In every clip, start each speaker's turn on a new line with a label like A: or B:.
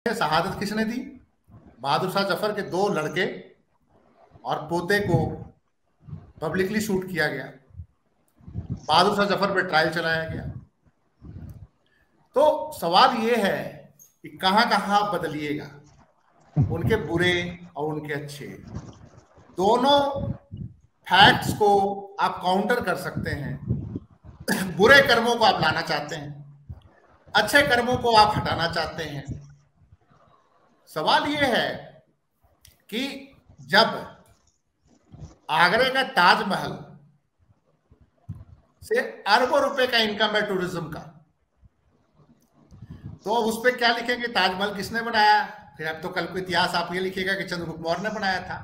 A: शहादत किसने दी? बहादुर शाह जफर के दो लड़के और पोते को पब्लिकली शूट किया गया। बहादुर शाह जफर पे ट्रायल चलाया गया। तो सवाल ये है कि कहां कहां बदलिएगा, उनके बुरे और उनके अच्छे दोनों फैक्ट्स को आप काउंटर कर सकते हैं। बुरे कर्मों को आप लाना चाहते हैं, अच्छे कर्मों को आप हटाना चाहते हैं। सवाल यह है कि जब आगरे का ताजमहल से अरबों रुपए का इनकम है टूरिज्म का, तो अब उस पर क्या लिखेंगे? ताजमहल किसने बनाया? फिर अब तो कल को इतिहास आप ये लिखिएगा कि चंद्रगुप्त मौर्य ने बनाया था,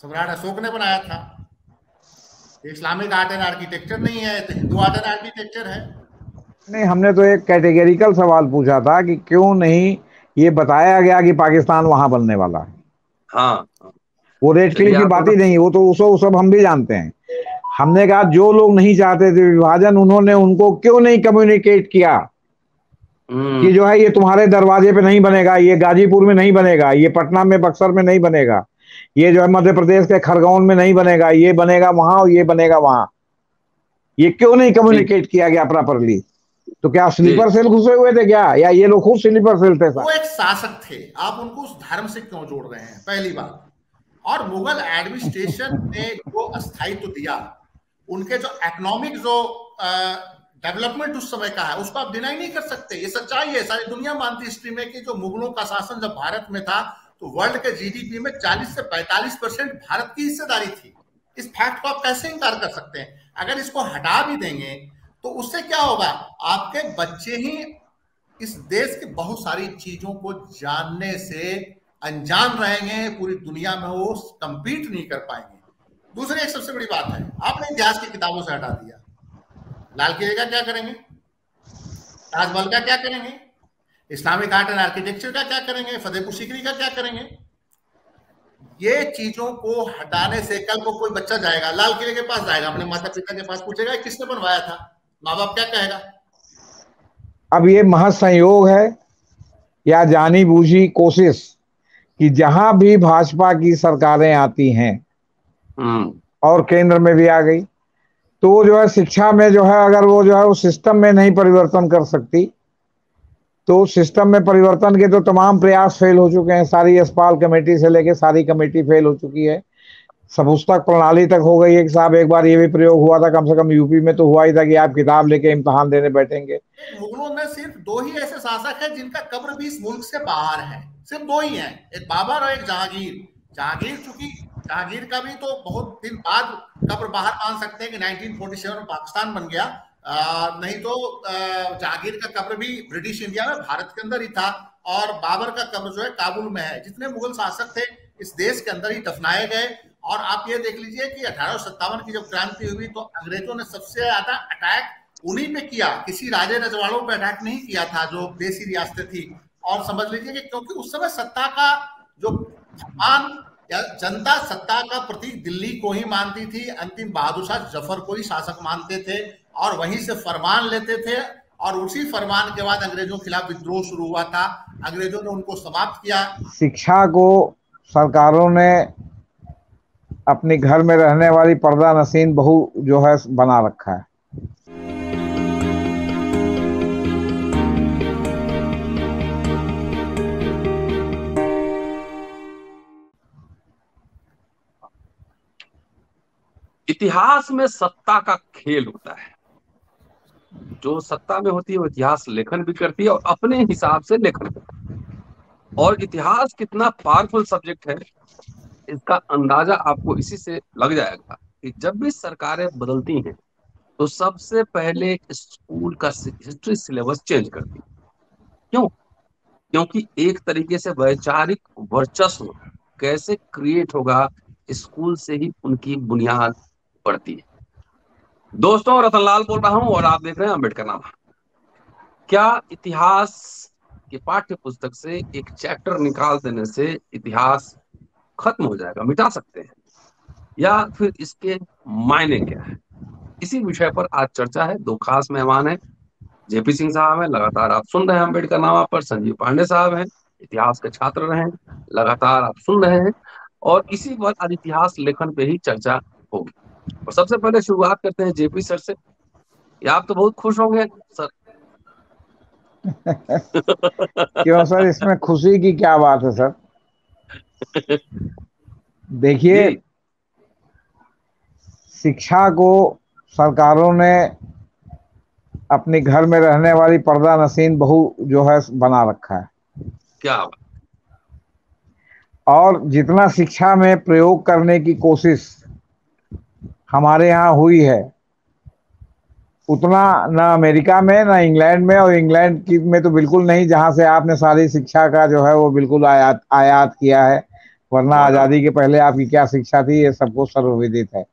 A: सम्राट अशोक ने बनाया था। इस्लामिक आर्ट एंड आर्किटेक्चर नहीं है, तो हिंदू आर्ट एंड आर्किटेक्चर है।
B: नहीं, हमने तो एक कैटेगरिकल सवाल पूछा था कि क्यों नहीं ये बताया गया कि पाकिस्तान वहां बनने वाला है।
C: हाँ,
B: वो रेड क्लिफ की बात ही नहीं, वो तो वो सब हम भी जानते हैं। हमने कहा जो लोग नहीं चाहते थे विभाजन, उन्होंने उनको क्यों नहीं कम्युनिकेट किया कि जो है ये तुम्हारे दरवाजे पे नहीं बनेगा, ये गाजीपुर में नहीं बनेगा, ये पटना में बक्सर में नहीं बनेगा, ये जो है मध्य प्रदेश के खरगोन में नहीं बनेगा, ये बनेगा वहां और ये बनेगा वहां। ये क्यों नहीं कम्युनिकेट किया गया प्रॉपरली? तो क्या स्लीपर सेल घुसे हुए थे क्या, या ये लोग खुद स्लीपर सेल थे?
A: वो एक शासक थे, आप उनको उस धर्म से क्यों जोड़ रहे हैं? पहली बात। और मुगल एडमिनिस्ट्रेशन ने जो अस्थायित्व दिया, उनके जो इकोनॉमिक जो डेवलपमेंट उस समय का है, उसको आप डिनाई नहीं कर सकते। ये सच्चाई है, सारी दुनिया मानती हिस्ट्री में कि जो मुगलों का शासन जब भारत में था तो वर्ल्ड के जीडीपी में 40 से 45% भारत की हिस्सेदारी थी। इस फैक्ट को आप कैसे इंकार कर सकते हैं? अगर इसको हटा भी देंगे तो उससे क्या होगा? आपके बच्चे ही इस देश की बहुत सारी चीजों को जानने से अनजान रहेंगे, पूरी दुनिया में वो कंपीट नहीं कर पाएंगे। दूसरी एक सबसे बड़ी बात है, आपने इतिहास की किताबों से हटा दिया। लाल किले का क्या करेंगे? ताजमहल का क्या करेंगे? इस्लामिक आर्ट एंड आर्किटेक्चर का क्या करेंगे? फतेहपुर सीकरी का क्या करेंगे? ये चीजों को हटाने से कल को कोई बच्चा जाएगा, लाल किले के पास जाएगा, अपने माता पिता के पास पूछेगा किसने बनवाया था, माँ बाप क्या कहेगा?
B: अब ये महज संयोग है या जानी बूझी कोशिश कि जहां भी भाजपा की सरकारें आती हैं और केंद्र में भी आ गई, तो वो जो है शिक्षा में जो है, अगर वो जो है उस सिस्टम में नहीं परिवर्तन कर सकती, तो सिस्टम में परिवर्तन के तो तमाम प्रयास फेल हो चुके हैं। सारी यशपाल कमेटी से लेके सारी कमेटी फेल हो चुकी है। सपुस्तक प्रणाली तक हो गई है कि साहब एक बार ये भी प्रयोग हुआ था, कम से कम यूपी में तो हुआ ही था कि आप किताब लेके इम्तहान देने बैठेंगे।
A: मुगलों में सिर्फ दो ही ऐसे शासक हैं जिनका कब्र भी इस मुल्क से बाहर है, सिर्फ दो ही हैं, एक बाबर और एक जहांगीर। जहांगीर चूंकि जहांगीर का भी तो बहुत दिन बाद कब्र बाहर मान सकते हैं कि 1947 में पाकिस्तान बन गया, नहीं तो जहांगीर का कब्र भी ब्रिटिश इंडिया में भारत के अंदर ही था, और बाबर का कब्र जो है काबुल में है। जितने मुगल शासक थे इस देश के अंदर ही दफनाए गए। और आप ये देख लीजिए कि 1857 की जब क्रांति हुई तो अंग्रेजों ने सबसे ज्यादा अटैक उन्हीं पे किया, किसी राजे रजवाड़ों पे अटैक नहीं किया था जो देसी रियासतें थी। और समझ लीजिए कि क्योंकि उस समय सत्ता का जो फरमान या जनता सत्ता का प्रतीक दिल्ली को ही मानती थी, अंतिम बहादुर शाह जफर को ही शासक मानते थे और वहीं से फरमान लेते थे। और उसी फरमान के बाद अंग्रेजों के खिलाफ विद्रोह शुरू हुआ था, अंग्रेजों ने उनको समाप्त किया।
B: शिक्षा को सरकारों ने अपने घर में रहने वाली पर्दा नशीन बहू जो है बना रखा है।
C: इतिहास में सत्ता का खेल होता है। जो सत्ता में होती है वो इतिहास लेखन भी करती है और अपने हिसाब से लेखन करती है। और इतिहास कितना पावरफुल सब्जेक्ट है इसका अंदाजा आपको इसी से लग जाएगा कि जब भी सरकारें बदलती हैं तो सबसे पहले स्कूल का हिस्ट्री सिलेबस चेंज करती है। क्यों? क्योंकि एक तरीके से वैचारिक वर्चस्व कैसे क्रिएट होगा, स्कूल से ही उनकी बुनियाद पड़ती है। दोस्तों, रतनलाल बोल रहा हूं और आप देख रहे हैं अम्बेडकर नामा। क्या इतिहास के पाठ्य पुस्तक से एक चैप्टर निकाल देने से इतिहास खत्म हो जाएगा, मिटा सकते हैं, या फिर इसके मायने क्या है? इसी विषय पर आज चर्चा है। दो खास मेहमान हैं जेपी सिंह साहब हैं, लगातार आप सुन रहे हैं अम्बेडकर नामा पर। संजीव पांडे साहब हैं, इतिहास के छात्र रहे हैं, लगातार आप सुन रहे हैं। और इसी पर आज इतिहास लेखन पे ही चर्चा होगी। और सबसे पहले शुरुआत करते हैं जेपी सर से। या आप तो बहुत खुश होंगे सर।
B: क्यों सर, इसमें खुशी की क्या बात है सर? देखिए, शिक्षा को सरकारों ने अपने घर में रहने वाली पर्दा नशीन बहू जो है बना रखा है।
C: क्या?
B: और जितना शिक्षा में प्रयोग करने की कोशिश हमारे यहाँ हुई है, उतना ना अमेरिका में ना इंग्लैंड में, और इंग्लैंड की में तो बिल्कुल नहीं, जहाँ से आपने सारी शिक्षा का जो है वो बिल्कुल आयात किया है। वरना आज़ादी के पहले आपकी क्या शिक्षा थी ये सबको सर्वविदित है।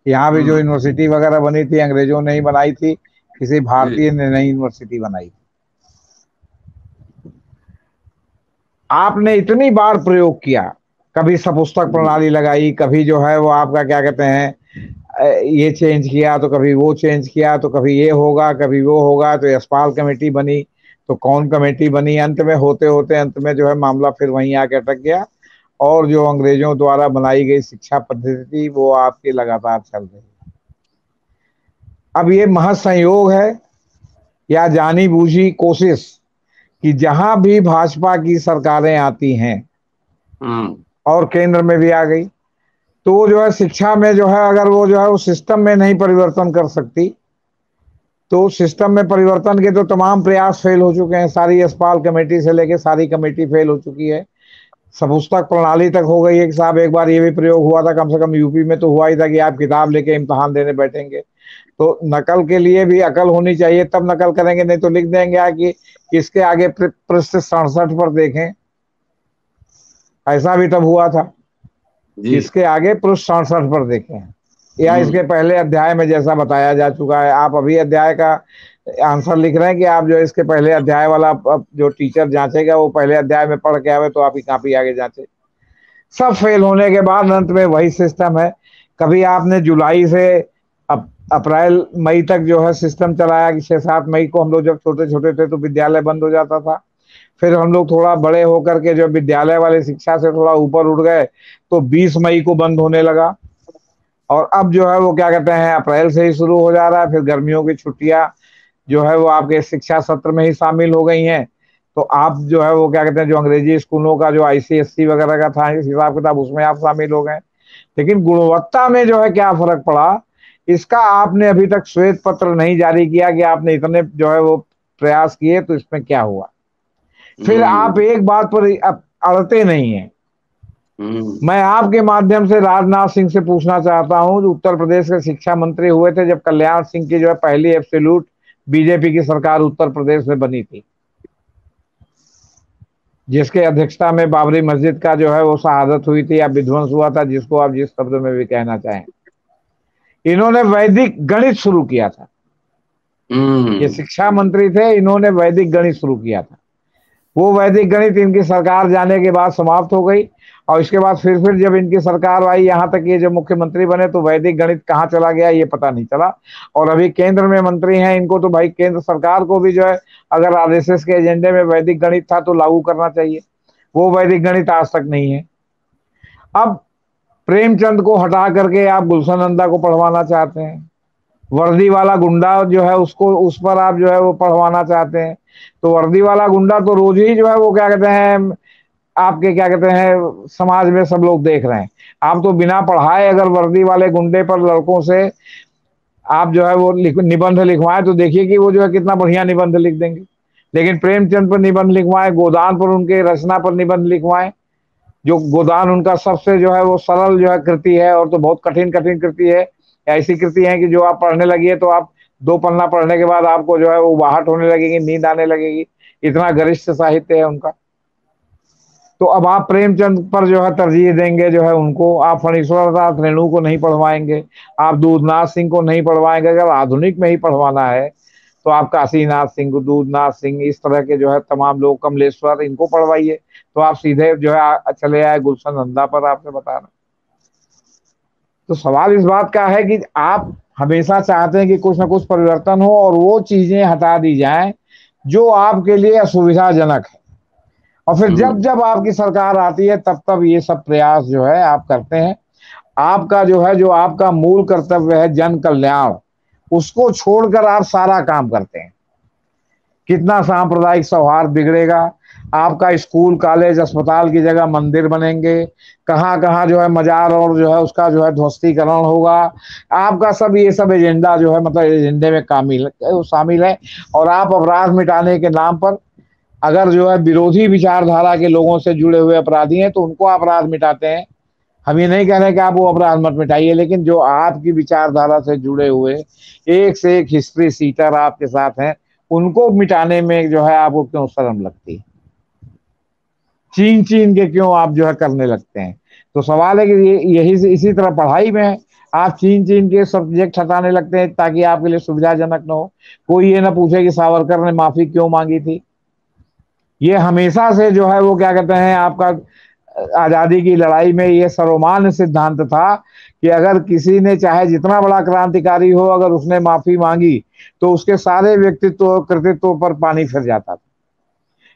B: यहाँ भी जो यूनिवर्सिटी वगैरह बनी थी अंग्रेजों ने ही बनाई थी, किसी भारतीय ने नहीं यूनिवर्सिटी बनाई थी। आपने इतनी बार प्रयोग किया, कभी सपुस्तक प्रणाली लगाई, कभी जो है वो आपका क्या कहते हैं ये चेंज किया, तो कभी वो चेंज किया, तो कभी ये होगा कभी वो होगा, तो यशपाल कमेटी बनी, तो कौन कमेटी बनी, अंत में होते होते अंत में जो है मामला फिर वहीं आके अटक गया। और जो अंग्रेजों द्वारा बनाई गई शिक्षा पद्धति वो आपकी लगातार चल रही है। अब ये महज संयोग है या जानी बूझी कोशिश कि जहां भी भाजपा की सरकारें आती हैं और केंद्र में भी आ गई, तो वो जो है शिक्षा में जो है अगर वो जो है वो सिस्टम में नहीं परिवर्तन कर सकती, तो सिस्टम में परिवर्तन के तो तमाम प्रयास फेल हो चुके हैं। सारी यशपाल कमेटी से लेके सारी कमेटी फेल हो चुकी है। सपुस्तक प्रणाली तक हो गई है कि साहब एक बार ये भी प्रयोग हुआ था, कम से कम यूपी में तो हुआ ही था कि आप किताब लेके इम्तहान देने बैठेंगे, तो नकल के लिए भी अकल होनी चाहिए, तब नकल करेंगे, नहीं तो लिख देंगे कि इसके आगे पृष्ठ 67 पर देखें। ऐसा भी तब हुआ था, इसके आगे पृष्ठ 67 पर देखें, या इसके पहले अध्याय में जैसा बताया जा चुका है। आप अभी अध्याय का आंसर लिख रहे हैं कि आप जो इसके पहले अध्याय वाला जो टीचर जांचेगा वो पहले अध्याय में पढ़ के आवे तो आपकी कॉपी आगे जांचे। सब फेल होने के बाद अंत में वही सिस्टम है। कभी आपने जुलाई से अप्रैल मई तक जो है सिस्टम चलाया कि 6-7 मई को हम लोग जब छोटे छोटे थे तो विद्यालय बंद हो जाता था। फिर हम लोग थोड़ा बड़े होकर के जो विद्यालय वाले शिक्षा से थोड़ा ऊपर उठ गए तो 20 मई को बंद होने लगा। और अब जो है वो क्या कहते हैं अप्रैल से ही शुरू हो जा रहा है। फिर गर्मियों की छुट्टियां जो है वो आपके शिक्षा सत्र में ही शामिल हो गई हैं। तो आप जो है वो क्या कहते हैं जो अंग्रेजी स्कूलों का जो ICSE वगैरह का था हिसाब किताब उसमें आप शामिल हो गए। लेकिन गुणवत्ता में जो है क्या फर्क पड़ा, इसका आपने अभी तक श्वेत पत्र नहीं जारी किया कि आपने इतने जो है वो प्रयास किए तो इसमें क्या हुआ। फिर आप एक बात पर अड़ते नहीं हैं। मैं आपके माध्यम से राजनाथ सिंह से पूछना चाहता हूं, जो उत्तर प्रदेश के शिक्षा मंत्री हुए थे जब कल्याण सिंह की जो है पहली एब्सोल्यूट बीजेपी की सरकार उत्तर प्रदेश में बनी थी, जिसके अध्यक्षता में बाबरी मस्जिद का जो है वो शहादत हुई थी या विध्वंस हुआ था, जिसको आप जिस शब्द में भी कहना चाहें। इन्होंने वैदिक गणित शुरू किया था। ये शिक्षा मंत्री थे, इन्होंने वैदिक गणित शुरू किया था। वो वैदिक गणित इनकी सरकार जाने के बाद समाप्त हो गई और इसके बाद फिर जब इनकी सरकार आई, यहाँ तक ये जब मुख्यमंत्री बने तो वैदिक गणित कहाँ चला गया ये पता नहीं चला। और अभी केंद्र में मंत्री हैं, इनको तो भाई केंद्र सरकार को भी जो है अगर RSS के एजेंडे में वैदिक गणित था तो लागू करना चाहिए। वो वैदिक गणित आज तक नहीं है। अब प्रेमचंद को हटा करके आप गुलशन नंदा को पढ़वाना चाहते हैं। वर्दी वाला गुंडा जो है उसको उस पर आप जो है वो पढ़वाना चाहते हैं। तो वर्दी वाला गुंडा तो रोज ही जो है वो क्या कहते हैं आपके क्या कहते हैं समाज में सब लोग देख रहे हैं। आप तो बिना पढ़ाए अगर वर्दी वाले गुंडे पर लड़कों से आप जो है वो निबंध लिखवाएं तो देखिए कि वो जो है कितना बढ़िया निबंध लिख देंगे। लेकिन प्रेमचंद पर निबंध लिखवाएं, गोदान पर उनके रचना पर निबंध लिखवाएं, जो गोदान उनका सबसे जो है वो सरल जो है कृति है और तो बहुत कठिन कृति है। ऐसी कृति है कि जो आप पढ़ने लगिए तो आप 2 पन्ना पढ़ने के बाद आपको जो है वो उबाहट होने लगेगी, नींद आने लगेगी, इतना गरिष्ठ साहित्य है उनका। तो अब आप प्रेमचंद पर जो है तरजीह देंगे जो है उनको, आप फणीश्वर दास रेणु को नहीं पढ़वाएंगे, आप दूधनाथ सिंह को नहीं पढ़वाएंगे। अगर आधुनिक में ही पढ़वाना है तो आप काशीनाथ सिंह, दूधनाथ सिंह, इस तरह के जो है तमाम लोग, कमलेश्वर, इनको पढ़वाइए। तो आप सीधे जो है चले आए गुलशन नंदा पर, आपने बताना। तो सवाल इस बात का है कि आप हमेशा चाहते हैं कि कुछ ना कुछ परिवर्तन हो और वो चीजें हटा दी जाएं जो आपके लिए असुविधाजनक है। और फिर जब जब आपकी सरकार आती है तब तब ये सब प्रयास जो है आप करते हैं। आपका जो है, जो आपका मूल कर्तव्य है जन कल्याण, उसको छोड़कर आप सारा काम करते हैं। कितना सांप्रदायिक सौहार्द बिगड़ेगा, आपका स्कूल कॉलेज अस्पताल की जगह मंदिर बनेंगे, कहाँ कहाँ जो है मजार और जो है उसका जो है ध्वस्तीकरण होगा। आपका सब ये सब एजेंडा जो है मतलब एजेंडे में शामिल है। और आप अपराध मिटाने के नाम पर अगर जो है विरोधी विचारधारा के लोगों से जुड़े हुए अपराधी हैं तो उनको अपराध मिटाते हैं। हम ये नहीं कह रहे कि आप वो अपराध मत मिटाइए, लेकिन जो आपकी विचारधारा से जुड़े हुए एक से एक हिस्ट्री सीटर आपके साथ हैं, उनको मिटाने में जो है आपको क्यों शर्म लगती है? चीन चीन के क्यों आप जो है करने लगते हैं? तो सवाल है कि यही इसी तरह पढ़ाई में है, आप चीन चीन के सब्जेक्ट हटाने लगते हैं ताकि आपके लिए सुविधाजनक न हो। कोई ये ना पूछे कि सावरकर ने माफी क्यों मांगी थी। ये हमेशा से जो है वो क्या कहते हैं, आपका आजादी की लड़ाई में ये सर्वमान्य सिद्धांत था कि अगर किसी ने चाहे जितना बड़ा क्रांतिकारी हो, अगर उसने माफी मांगी तो उसके सारे व्यक्तित्व कृतित्व पर पानी फिर जाता था।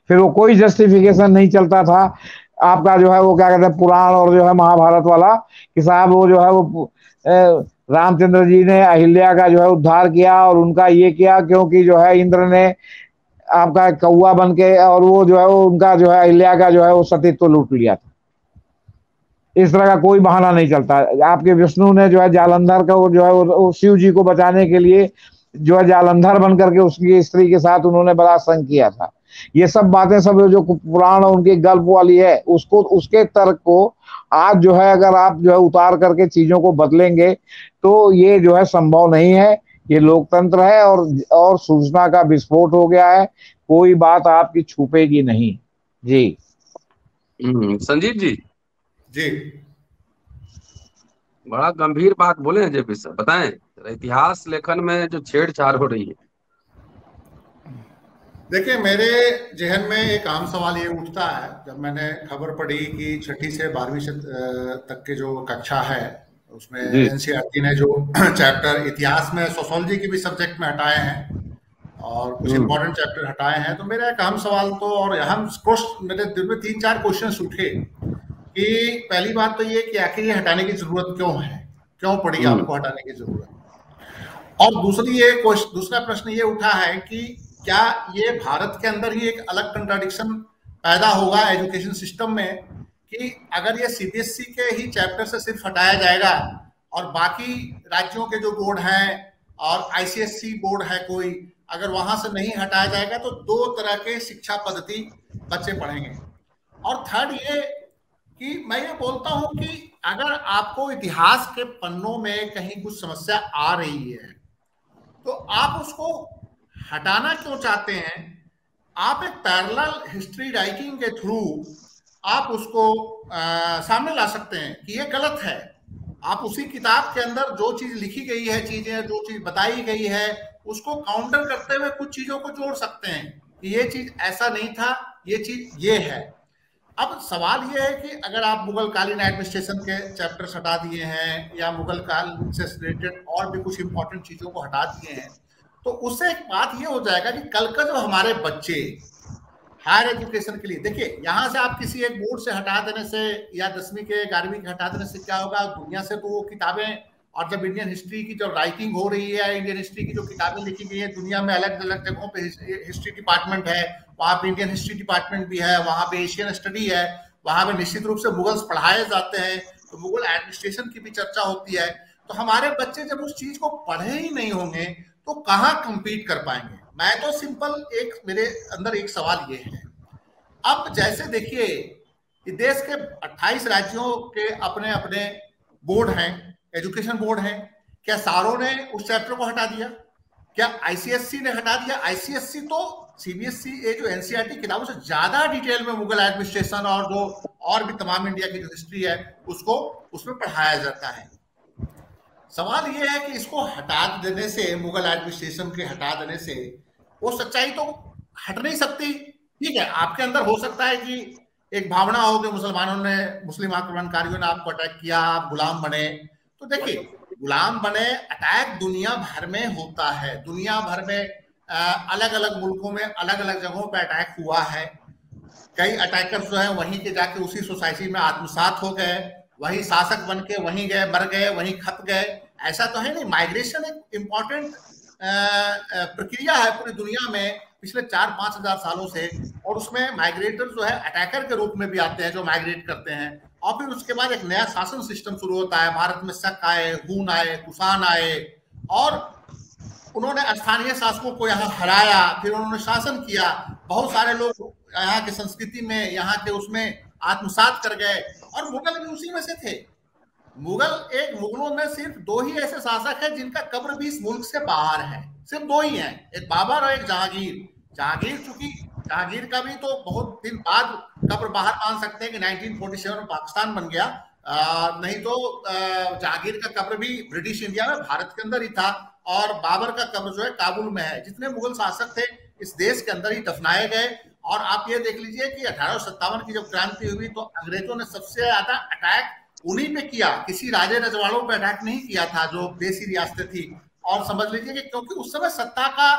B: फिर वो कोई जस्टिफिकेशन नहीं चलता था आपका जो है वो क्या कहते हैं पुराण और जो है महाभारत वाला कि साहब वो जो है वो रामचंद्र जी ने अहिल्या का जो है उद्धार किया और उनका ये किया क्योंकि जो है इंद्र ने आपका कौवा बन के और वो जो है वो उनका जो है अहिल्या का जो है वो सतीत्व लूट लिया था। इस तरह का कोई बहाना नहीं चलता। आपके विष्णु ने जो है जालंधर का वो जो है वो शिव जी को बचाने के लिए जो है जालंधर बन करके उसकी स्त्री के साथ उन्होंने बड़ा संग किया था। ये सब बातें सब जो पुराण उनकी गल्प वाली है उसको उसके तर्क को आज जो है अगर आप जो है उतार करके चीजों को बदलेंगे तो ये जो है संभव नहीं है। ये लोकतंत्र है और सूचना का विस्फोट हो गया है, कोई बात आपकी छुपेगी नहीं। जी
C: संजीव जी
A: जी
C: बड़ा गंभीर बात बोले हैं जेपी सर, बताएं इतिहास लेखन में जो छेड़छाड़ हो रही है।
A: देखिए, मेरे जहन में एक आम सवाल ये उठता है जब मैंने खबर पढ़ी कि 6ठी से 12वीं तक के जो कक्षा है उसमें एनसीईआरटी ने जो चैप्टर इतिहास में सोशियोलॉजी के भी सब्जेक्ट में हटाए हैं और कुछ इंपॉर्टेंट चैप्टर हटाए हैं, तो मेरा एक अहम सवाल तो और अहम मेरे दिल में 3-4 क्वेश्चन उठे कि पहली बात तो ये कि आखिर ये हटाने की जरूरत क्यों है, क्यों पड़ी आपको हटाने की जरूरत। और दूसरा प्रश्न ये उठा है कि क्या ये भारत के अंदर ही एक अलग कंट्राडिक्शन पैदा होगा एजुकेशन सिस्टम में कि अगर ये सीबीएसई के ही चैप्टर से सिर्फ हटाया जाएगा और बाकी राज्यों के जो बोर्ड हैं और आईसीएसई बोर्ड है कोई, अगर वहां से नहीं हटाया जाएगा तो 2 तरह के शिक्षा पद्धति बच्चे पढ़ेंगे। और थर्ड ये कि मैं ये बोलता हूं कि अगर आपको इतिहास के पन्नों में कहीं कुछ समस्या आ रही है तो आप उसको हटाना क्यों चाहते हैं? आप एक पैरेलल हिस्ट्री राइटिंग के थ्रू आप उसको सामने ला सकते हैं कि ये गलत है। आप उसी किताब के अंदर जो चीज लिखी गई है, चीजें जो चीज बताई गई है, उसको काउंटर करते हुए कुछ चीजों को जोड़ सकते हैं कि ये चीज ऐसा नहीं था, ये चीज ये है। अब सवाल ये है कि अगर आप मुगल कालीन एडमिनिस्ट्रेशन के चैप्टर्स हटा दिए हैं या मुगल काल से रिलेटेड और भी कुछ इंपॉर्टेंट चीजों को हटा दिए हैं तो उससे एक बात ये हो जाएगा कि कल का जो हमारे बच्चे हायर एजुकेशन के लिए, देखिए यहाँ से आप किसी एक बोर्ड से हटा देने से या 10वीं के 11वीं के हटा देने से क्या होगा, दुनिया से तो वो किताबें और जब इंडियन हिस्ट्री की जब राइटिंग हो रही है, इंडियन हिस्ट्री की जो किताबें लिखी गई है दुनिया में अलग अलग जगहों पे हिस्ट्री डिपार्टमेंट है, वहाँ पे इंडियन हिस्ट्री डिपार्टमेंट भी है, वहाँ पे एशियन स्टडी है, वहाँ पे निश्चित रूप से मुगल्स पढ़ाए जाते हैं, तो मुगल एडमिनिस्ट्रेशन की भी चर्चा होती है। तो हमारे बच्चे जब उस चीज को पढ़े ही नहीं होंगे तो कहाँ कम्पीट कर पाएंगे? मैं तो सिंपल मेरे अंदर एक सवाल ये है, अब जैसे देखिए देश के 28 राज्यों के अपने अपने बोर्ड हैं, एजुकेशन बोर्ड हैं, क्या सारों ने उस चैप्टर को हटा दिया? क्या आईसीएसई ने हटा दिया? आईसीएसई तो सीबीएसई जो एनसीईआरटी किताबों से ज्यादा डिटेल में मुगल एडमिनिस्ट्रेशन और जो और भी तमाम इंडिया की जो हिस्ट्री है उसको उसमें पढ़ाया जाता है। सवाल ये है कि इसको हटा देने से, मुगल एडमिनिस्ट्रेशन के हटा देने से वो सच्चाई तो हट नहीं सकती। ठीक है, आपके अंदर हो सकता है कि एक भावना हो कि मुसलमानों ने, मुस्लिम आक्रमणकारियों ने आपको अटैक किया, आप गुलाम बने। तो देखिए, गुलाम बने, अटैक दुनिया भर में होता है, दुनिया भर में अलग अलग मुल्कों में अलग अलग जगहों पर अटैक हुआ है। कई अटैकर्स जो है वहीं के जाके उसी सोसाइटी में आत्मसात हो गए, वहीं शासक बन के वहीं गए, मर गए, वहीं खप गए। ऐसा तो है नहीं। माइग्रेशन एक इम्पॉर्टेंट प्रक्रिया है पूरी दुनिया में पिछले 4-5 हजार सालों से, और उसमें माइग्रेटर जो है अटैकर के रूप में भी आते हैं जो माइग्रेट करते हैं, और फिर उसके बाद एक नया शासन सिस्टम शुरू होता है। भारत में शक आए, हून आए, कुषाण आए, और उन्होंने स्थानीय शासकों को यहाँ हराया, फिर उन्होंने शासन किया। बहुत सारे लोग यहाँ की संस्कृति में, यहाँ के उसमें आत्मसात कर गए, और मुगल भी उसी में से थे। मुगलों में सिर्फ 2 ही ऐसे शासक हैं जिनका कब्र भी इस मुल्क से बाहर है। सिर्फ 2 ही हैं, एक बाबर और एक जहांगीर। चूंकि जहांगीर का भी तो बहुत दिन बाद कब्र बाहर मान सकते हैं कि 1947 में पाकिस्तान बन गया, नहीं तो जहांगीर का कब्र भी ब्रिटिश इंडिया में भारत के अंदर ही था, और बाबर का कब्र जो है काबुल में है। जितने मुगल शासक थे इस देश के अंदर ही दफनाए गए। और आप ये देख लीजिए कि 1857 की जब क्रांति हुई तो अंग्रेजों ने सबसे ज्यादा अटैक उन्हीं पे किया, किसी राजे रजवाड़ों पे अटैक नहीं किया था जो देसी रियासतें थी। और समझ लीजिए कि क्योंकि उस समय सत्ता का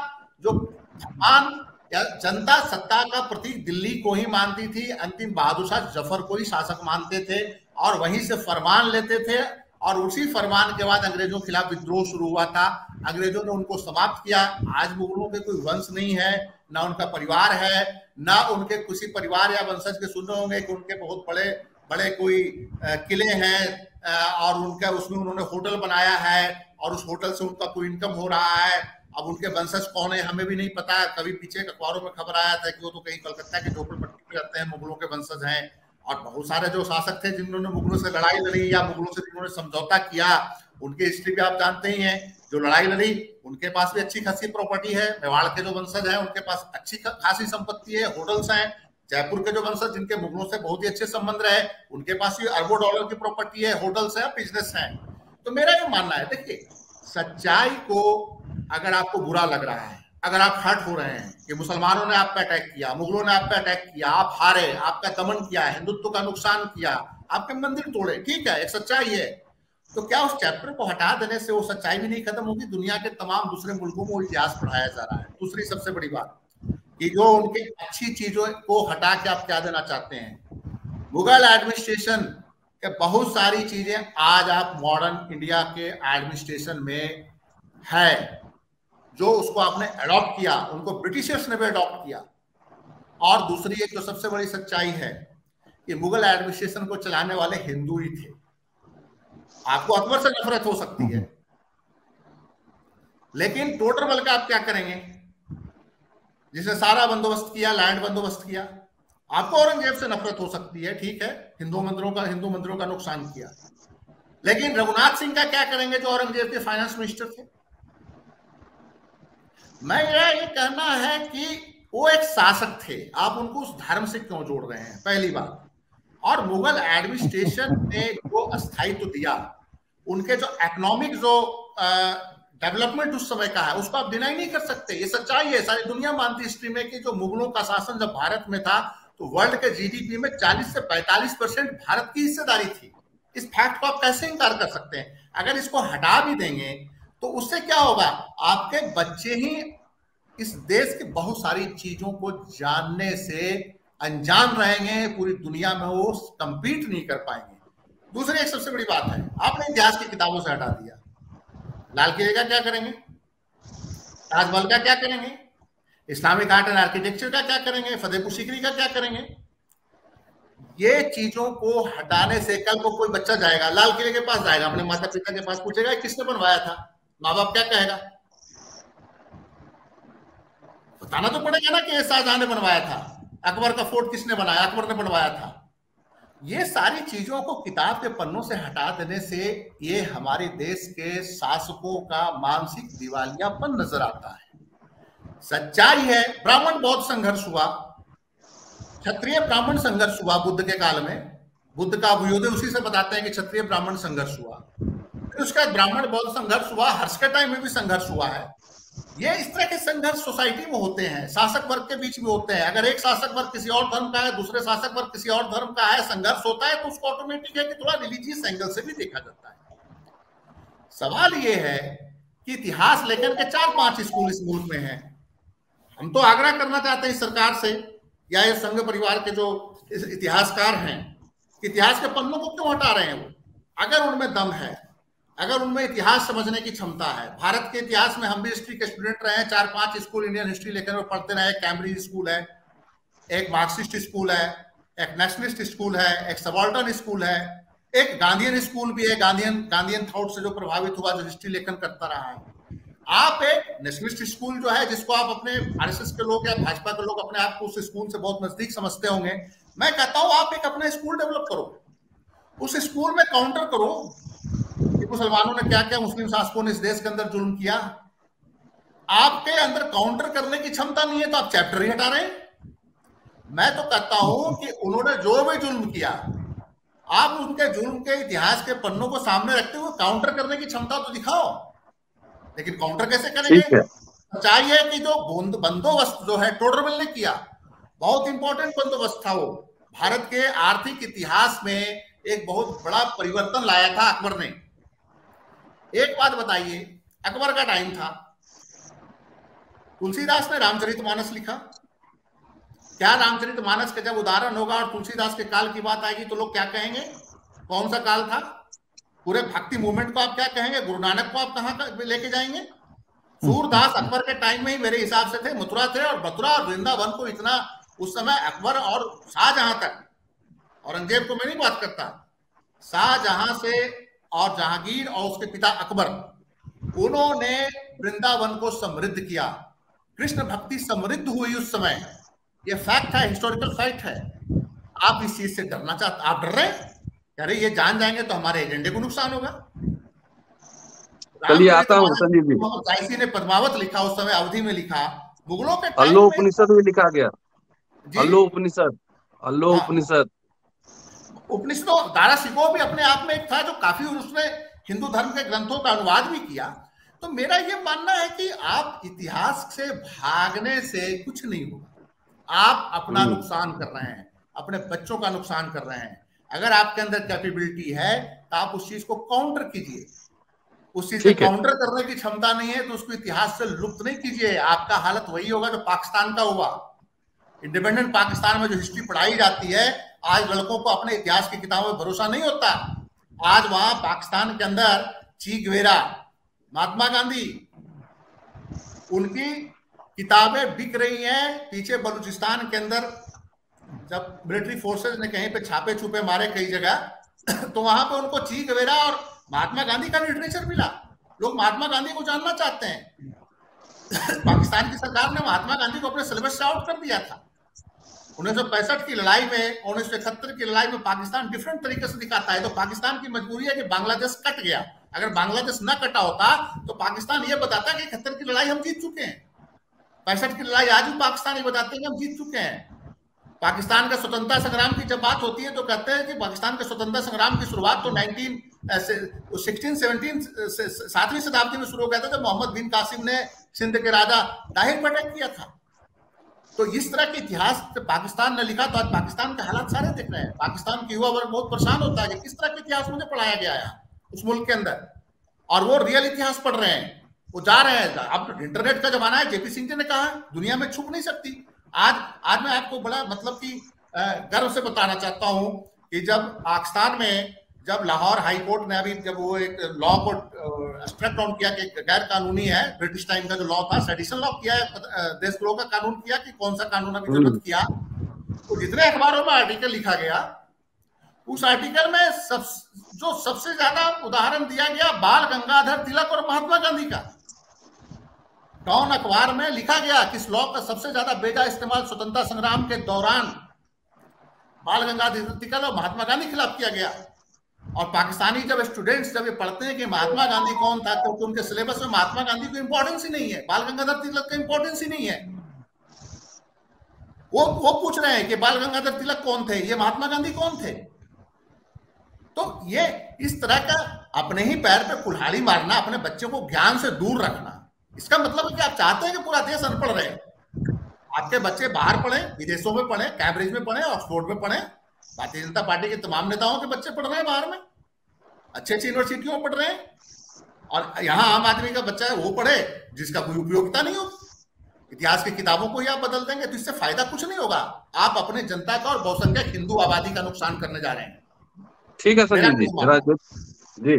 A: जो फरमान या जनता सत्ता का प्रतीक दिल्ली को ही मानती थी, अंतिम बहादुर शाह जफर को ही शासक मानते थे और वहीं से फरमान लेते थे, और उसी फरमान के बाद अंग्रेजों के खिलाफ विद्रोह शुरू हुआ था। अंग्रेजों ने उनको समाप्त किया। आज मुगलों के कोई वंश नहीं है, ना उनका परिवार है, ना उनके किसी परिवार या वंशज के सुनने होंगे कि उनके बहुत बड़े बड़े कोई किले हैं और उनका उसमें उन्होंने होटल बनाया है और उस होटल से उनका कोई इनकम हो रहा है। अब उनके वंशज कौन है हमें भी नहीं पता। कभी पीछे अखबारों में खबर आया था कि वो तो कहीं कलकत्ता के झोपड़पट्टी में रहते हैं, मुगलों के वंशज हैं। और बहुत सारे जो शासक थे जिन्होंने मुगलों से लड़ाई लड़ी या मुगलों से जिन्होंने समझौता किया, उनकी हिस्ट्री भी आप जानते ही हैं। जो लड़ाई लड़ी उनके पास भी अच्छी खासी प्रॉपर्टी है। मेवाड़ के जो वंशज हैं उनके पास अच्छी खासी संपत्ति है, होटल्स हैं। जयपुर के जो वंशज जिनके मुगलों से बहुत ही अच्छे संबंध रहे उनके पास भी अरबों डॉलर की प्रॉपर्टी है, होटल्स है, बिजनेस है। तो मेरा ये मानना है, देखिए सच्चाई को अगर आपको बुरा लग रहा है, अगर आप हर्ट हो रहे हैं कि मुसलमानों ने आप पे अटैक किया, मुगलों ने आप पे अटैक किया, आप हारे, आपका दमन किया, हिंदुत्व का नुकसान किया, आपके मंदिर तोड़े, ठीक है, एक सच्चाई है। तो क्या उस चैप्टर को हटा देने से वो सच्चाई भी नहीं खत्म होगी? दुनिया के तमाम दूसरे मुल्कों में वो इतिहास पढ़ाया जा रहा है। दूसरी सबसे बड़ी बात कि जो उनके अच्छी चीजों को हटा के आप क्या देना चाहते हैं। मुगल एडमिनिस्ट्रेशन के बहुत सारी चीजें आज आप मॉडर्न इंडिया के एडमिनिस्ट्रेशन में है, जो उसको आपने अडॉप्ट किया, उनको ब्रिटिशर्स ने भी अडॉप्ट किया। और दूसरी एक जो सबसे बड़ी सच्चाई है कि मुगल एडमिनिस्ट्रेशन को चलाने वाले हिंदू ही थे। आपको अकबर से नफरत हो सकती है, लेकिन टोडरमल का आप क्या करेंगे, जिसने सारा बंदोबस्त किया, लैंड बंदोबस्त किया। आपको औरंगजेब से नफरत हो सकती है, ठीक है, हिंदू मंदिरों का नुकसान किया, लेकिन रघुनाथ सिंह का क्या करेंगे जो औरंगजेब के फाइनेंस मिनिस्टर थे? मेरा ये कहना है कि वो एक शासक थे, आप उनको उस धर्म से क्यों जोड़ रहे हैं, पहली बात। और मुगल एडमिनिस्ट्रेशन ने जो स्थायित्व दिया, उनके जो इकोनॉमिक जो डेवलपमेंट उस समय का है, उसको आप डिनाई नहीं कर सकते। ये सच्चाई है, सारी दुनिया मानती है हिस्ट्री में कि जो मुगलों का शासन जब भारत में था तो वर्ल्ड के जीडीपी में 40 से 45% भारत की हिस्सेदारी थी। इस फैक्ट को आप कैसे इनकार कर सकते हैं? अगर इसको हटा भी देंगे तो उससे क्या होगा, आपके बच्चे ही इस देश की बहुत सारी चीजों को जानने से अनजान रहेंगे, पूरी दुनिया में वो कंपीट नहीं कर पाएंगे। दूसरी एक सबसे बड़ी बात है, आपने इतिहास की किताबों से हटा दिया। लाल किले का क्या करेंगे, ताजमहल का क्या करेंगे, इस्लामिक आर्ट एंड आर्किटेक्चर का क्या करेंगे, फतेहपुर सीकरी का क्या करेंगे? ये चीजों को हटाने से कल को कोई बच्चा जाएगा, लाल किले के पास जाएगा, अपने माता पिता के पास पूछेगा किसने बनवाया था, माँ बाप क्या कहेगा? बताना तो पड़ेगा ना कि शाहजहां ने बनवाया था। अकबर का फोर्ट किसने बनाया, अकबर ने बनवाया था। ये सारी चीजों को किताब के पन्नों से हटा देने से ये हमारे देश के शासकों का मानसिक दिवालियापन नजर आता है। सच्चाई है, ब्राह्मण बौद्ध संघर्ष हुआ, क्षत्रिय ब्राह्मण संघर्ष हुआ बुद्ध के काल में। बुद्ध का अभ्युदय उसी से बताते हैं कि क्षत्रिय ब्राह्मण संघर्ष हुआ। फिर उसका ब्राह्मण बौद्ध संघर्ष हुआ, हर्ष के टाइम में भी संघर्ष हुआ है। ये इस तरह के संघर्ष सोसाइटी में होते हैं, शासक वर्ग के बीच में होते हैं। अगर एक शासक वर्ग किसी और धर्म का है, दूसरे शासक वर्ग किसी और धर्म का है, संघर्ष होता है तो उसको ऑटोमेटिक है कि थोड़ा रिलीजियस एंगल से भी देखा जाता है। सवाल ये है कि इतिहास लेखन के 4-5 स्कूल इस मुल्क में हैं। हम तो आग्रह करना चाहते हैं इस सरकार से या ये संघ परिवार के जो इतिहासकार हैं, इतिहास के पन्नों को क्यों हटा रहे हैं वो? अगर उनमें दम है, अगर उनमें इतिहास समझने की क्षमता है, भारत के इतिहास में हम भी हिस्ट्री के स्टूडेंट रहे हैं, 4-5 स्कूल इंडियन हिस्ट्री लेकर पढ़ते रहे, कैम्ब्रिज स्कूल है, एक मार्क्सिस्ट स्कूल है, एक नेशनलिस्ट स्कूल है, एक सबाल्टर्न स्कूल है, एक गांधीयन स्कूल भी है, गांधीयन थॉट से जो प्रभावित हुआ, जो हिस्ट्री लेखन करता रहा है। आप एक नेशनलिस्ट स्कूल जो है, जिसको आप अपने आरएसएस के लोग या भाजपा के लोग अपने आप को उस स्कूल से बहुत नजदीक समझते होंगे, मैं कहता हूं आप एक अपना स्कूल डेवलप करो, उस स्कूल में काउंटर करो कि मुसलमानों ने क्या क्या मुस्लिम शासकों ने इस देश के अंदर जुल्म किया। आपके अंदर काउंटर करने की क्षमता नहीं है तो आप चैप्टर ही हटा रहे हैं। मैं तो कहता हूं कि उन्होंने जो भी जुल्म किया, आप उनके जुल्म के इतिहास के पन्नों को सामने रखते हुए काउंटर करने की क्षमता तो दिखाओ। लेकिन काउंटर कैसे करेंगे? सच्चाई है कि जो बंदोबस्त जो है टोडरमल ने किया, बहुत इंपॉर्टेंट बंदोबस्त था वो, भारत के आर्थिक इतिहास में एक बहुत बड़ा परिवर्तन लाया था अकबर ने। एक बात बताइए, अकबर का टाइम था, तुलसीदास ने रामचरितमानस लिखा। क्या रामचरितमानस का जब उदाहरण होगा और तुलसीदास के काल की बात आएगी तो लोग क्या कहेंगे? कौन सा काल था? पूरे भक्ति मूवमेंट को आप क्या कहेंगे? गुरु नानक को आप कहां लेके जाएंगे? सूरदास अकबर के टाइम में ही मेरे हिसाब से थे, मथुरा थे, और मथुरा और वृंदावन को इतना उस समय अकबर और शाहजहां तक, औरंगजेब को मैं नहीं बात करता, शाहजहां से और जहांगीर और उसके पिता अकबर, उन्होंने वृंदावन को समृद्ध किया, कृष्ण भक्ति समृद्ध हुई उस समय। ये फैक्ट है, हिस्टोरिकल फैक्ट है। आप इस चीज से डरना चाहते? आप डर रहे हैं? अरे ये जान जाएंगे तो हमारे एजेंडे को नुकसान होगा।
C: चलिए आता हूँ संजीव जी।
A: जायसी ने पद्मावत लिखा, उस समय अवधि में लिखा, मुगलों के
C: अल्लो उपनिषद में लिखा गया, अल्लो उपनिषद, अल्लो उपनिषद।
A: उपनिषदों, दारा सिकोह भी अपने आप में एक था जो काफी, उसने हिंदू धर्म के ग्रंथों का अनुवाद भी किया। तो मेरा ये मानना है कि आप इतिहास से भागने से कुछ नहीं होगा। आप अपना नुकसान कर रहे हैं, अपने बच्चों का नुकसान कर रहे हैं। अगर आपके अंदर कैपेबिलिटी है तो आप उस चीज को काउंटर कीजिए। उस चीज को काउंटर करने की क्षमता नहीं है तो उसको इतिहास से लुप्त नहीं कीजिए। आपका हालत वही होगा जो पाकिस्तान का हुआ। इंडिपेंडेंट पाकिस्तान में जो हिस्ट्री पढ़ाई जाती है, आज लड़कों को अपने इतिहास की किताबों में भरोसा नहीं होता। आज वहां पाकिस्तान के अंदर ची गुवेरा, महात्मा गांधी, उनकी किताबें बिक रही हैं। पीछे बलूचिस्तान के अंदर जब मिलिट्री फोर्सेस ने कहीं पे छापे छुपे मारे कई जगह, तो वहां पे उनको ची गुवेरा और महात्मा गांधी का लिटरेचर मिला। लोग महात्मा गांधी को जानना चाहते हैं। पाकिस्तान की सरकार ने महात्मा गांधी को अपने सिलेबस से आउट कर दिया था। 1965 की लड़ाई में, 1971 की लड़ाई में पाकिस्तान डिफरेंट तरीके से दिखाता है। तो पाकिस्तान की मजबूरी है कि बांग्लादेश कट गया। अगर बांग्लादेश न कटा होता तो पाकिस्तान ये बताता कि 71 की लड़ाई हम जीत चुके हैं। 65 की लड़ाई आज भी पाकिस्तान ये बताते हैं कि हम जीत चुके हैं। पाकिस्तान का स्वतंत्रता संग्राम की जब बात होती है तो कहते हैं कि पाकिस्तान के स्वतंत्रता संग्राम की शुरुआत तो 7वीं शताब्दी में शुरू हो गया था, जब मोहम्मद बिन कासिम ने सिंध के राजा ताहिर पर अटैक किया था। तो इस तरह के इतिहास पाकिस्तान ने लिखा, तो आज पाकिस्तान के हालात सारे देख रहे हैं। पाकिस्तान की युवा वर्ग बहुत परेशान होता है कि किस तरह के इतिहास मुझे पढ़ाया गया है उस मुल्क के अंदर, और वो रियल इतिहास पढ़ रहे हैं, वो जा रहे हैं। अब इंटरनेट का जमाना है, जेपी सिंह जी ने कहा दुनिया में छुप नहीं सकती। आज मैं आपको बड़ा मतलब कि गर्व से बताना चाहता हूं कि जब पाकिस्तान में जब लाहौर हाई कोर्ट ने अभी जब वो एक लॉ को स्ट्रक डाउन किया कि गैर कानूनी है, ब्रिटिश टाइम का जो लॉ था, सेडिशन लॉ किया है, देशद्रोह का कानून किया कि कौन सा कानून अभी जरूरत किया, तो जितने अखबारों में आर्टिकल लिखा गया, उस आर्टिकल में जो सबसे ज्यादा उदाहरण दिया गया बाल गंगाधर तिलक और महात्मा गांधी का। डॉन अखबार में लिखा गया कि इस लॉ का सबसे ज्यादा बेजा इस्तेमाल स्वतंत्रता संग्राम के दौरान बाल गंगाधर तिलक और महात्मा गांधी के खिलाफ किया गया। और पाकिस्तानी जब स्टूडेंट्स जब ये पढ़ते हैं कि महात्मा गांधी कौन था, तो उनके सिलेबस में महात्मा गांधी को इंपॉर्टेंस ही नहीं है, बाल गंगाधर तिलक का इंपॉर्टेंस ही नहीं है। वो पूछ रहे हैं कि बाल गंगाधर तिलक कौन थे, ये महात्मा गांधी कौन थे। तो ये इस तरह का अपने ही पैर पे कुल्हाड़ी मारना, अपने बच्चों को ज्ञान से दूर रखना, इसका मतलब है कि आप चाहते हैं कि पूरा देश अनपढ़ रहे। आपके बच्चे बाहर पढ़े, विदेशों में पढ़े, कैम्ब्रिज में पढ़े, ऑक्सफोर्ड में पढ़े। भारतीय जनता पार्टी के तमाम नेताओं के बच्चे पढ़ रहे हैं बाहर में, अच्छी अच्छी यूनिवर्सिटियों में पढ़ रहे हैं। और यहाँ आम आदमी का बच्चा है वो पढ़े जिसका कोई उपयोगिता नहीं हो। इतिहास की किताबों को ही आप बदल देंगे तो इससे फायदा कुछ नहीं होगा। आप अपने जनता का और बहुसंख्यक हिंदू आबादी का नुकसान करने जा रहे हैं।
C: ठीक है संजीव जी, जरा जी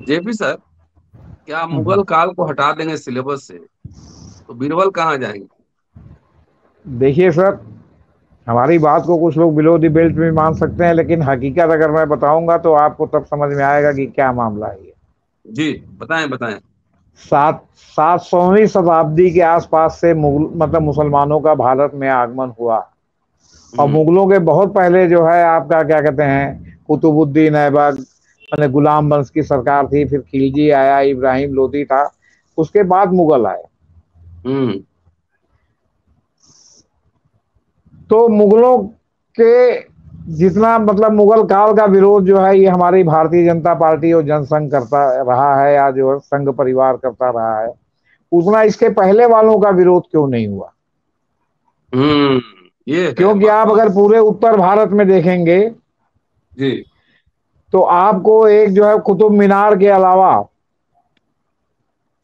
C: जेपी सर, क्या मुगल काल को हटा देंगे सिलेबस से तो बीरबल कहाँ जाएंगे?
B: देखिए सर, हमारी बात को कुछ लोग बिलो दी बेल्ट में मान सकते हैं, लेकिन हकीकत अगर मैं बताऊंगा तो आपको तब समझ में आएगा कि क्या मामला है ये।
C: जी बताएं बताएं।
B: 700वीं शताब्दी के आसपास से मतलब मुसलमानों का भारत में आगमन हुआ, और मुगलों के बहुत पहले जो है आपका क्या कहते हैं कुतुबुद्दीन ऐबक, मैंने गुलाम वंश की सरकार थी, फिर खिलजी आया, इब्राहिम लोदी था, उसके बाद मुगल आए। तो मुगलों के जितना मतलब मुगल काल का विरोध जो है ये हमारी भारतीय जनता पार्टी और जनसंघ करता रहा है, या जो संघ परिवार करता रहा है, उतना इसके पहले वालों का विरोध क्यों नहीं हुआ?
C: ये
B: क्योंकि आप अगर पूरे उत्तर भारत में देखेंगे
C: जी,
B: तो आपको एक जो है कुतुब मीनार के अलावा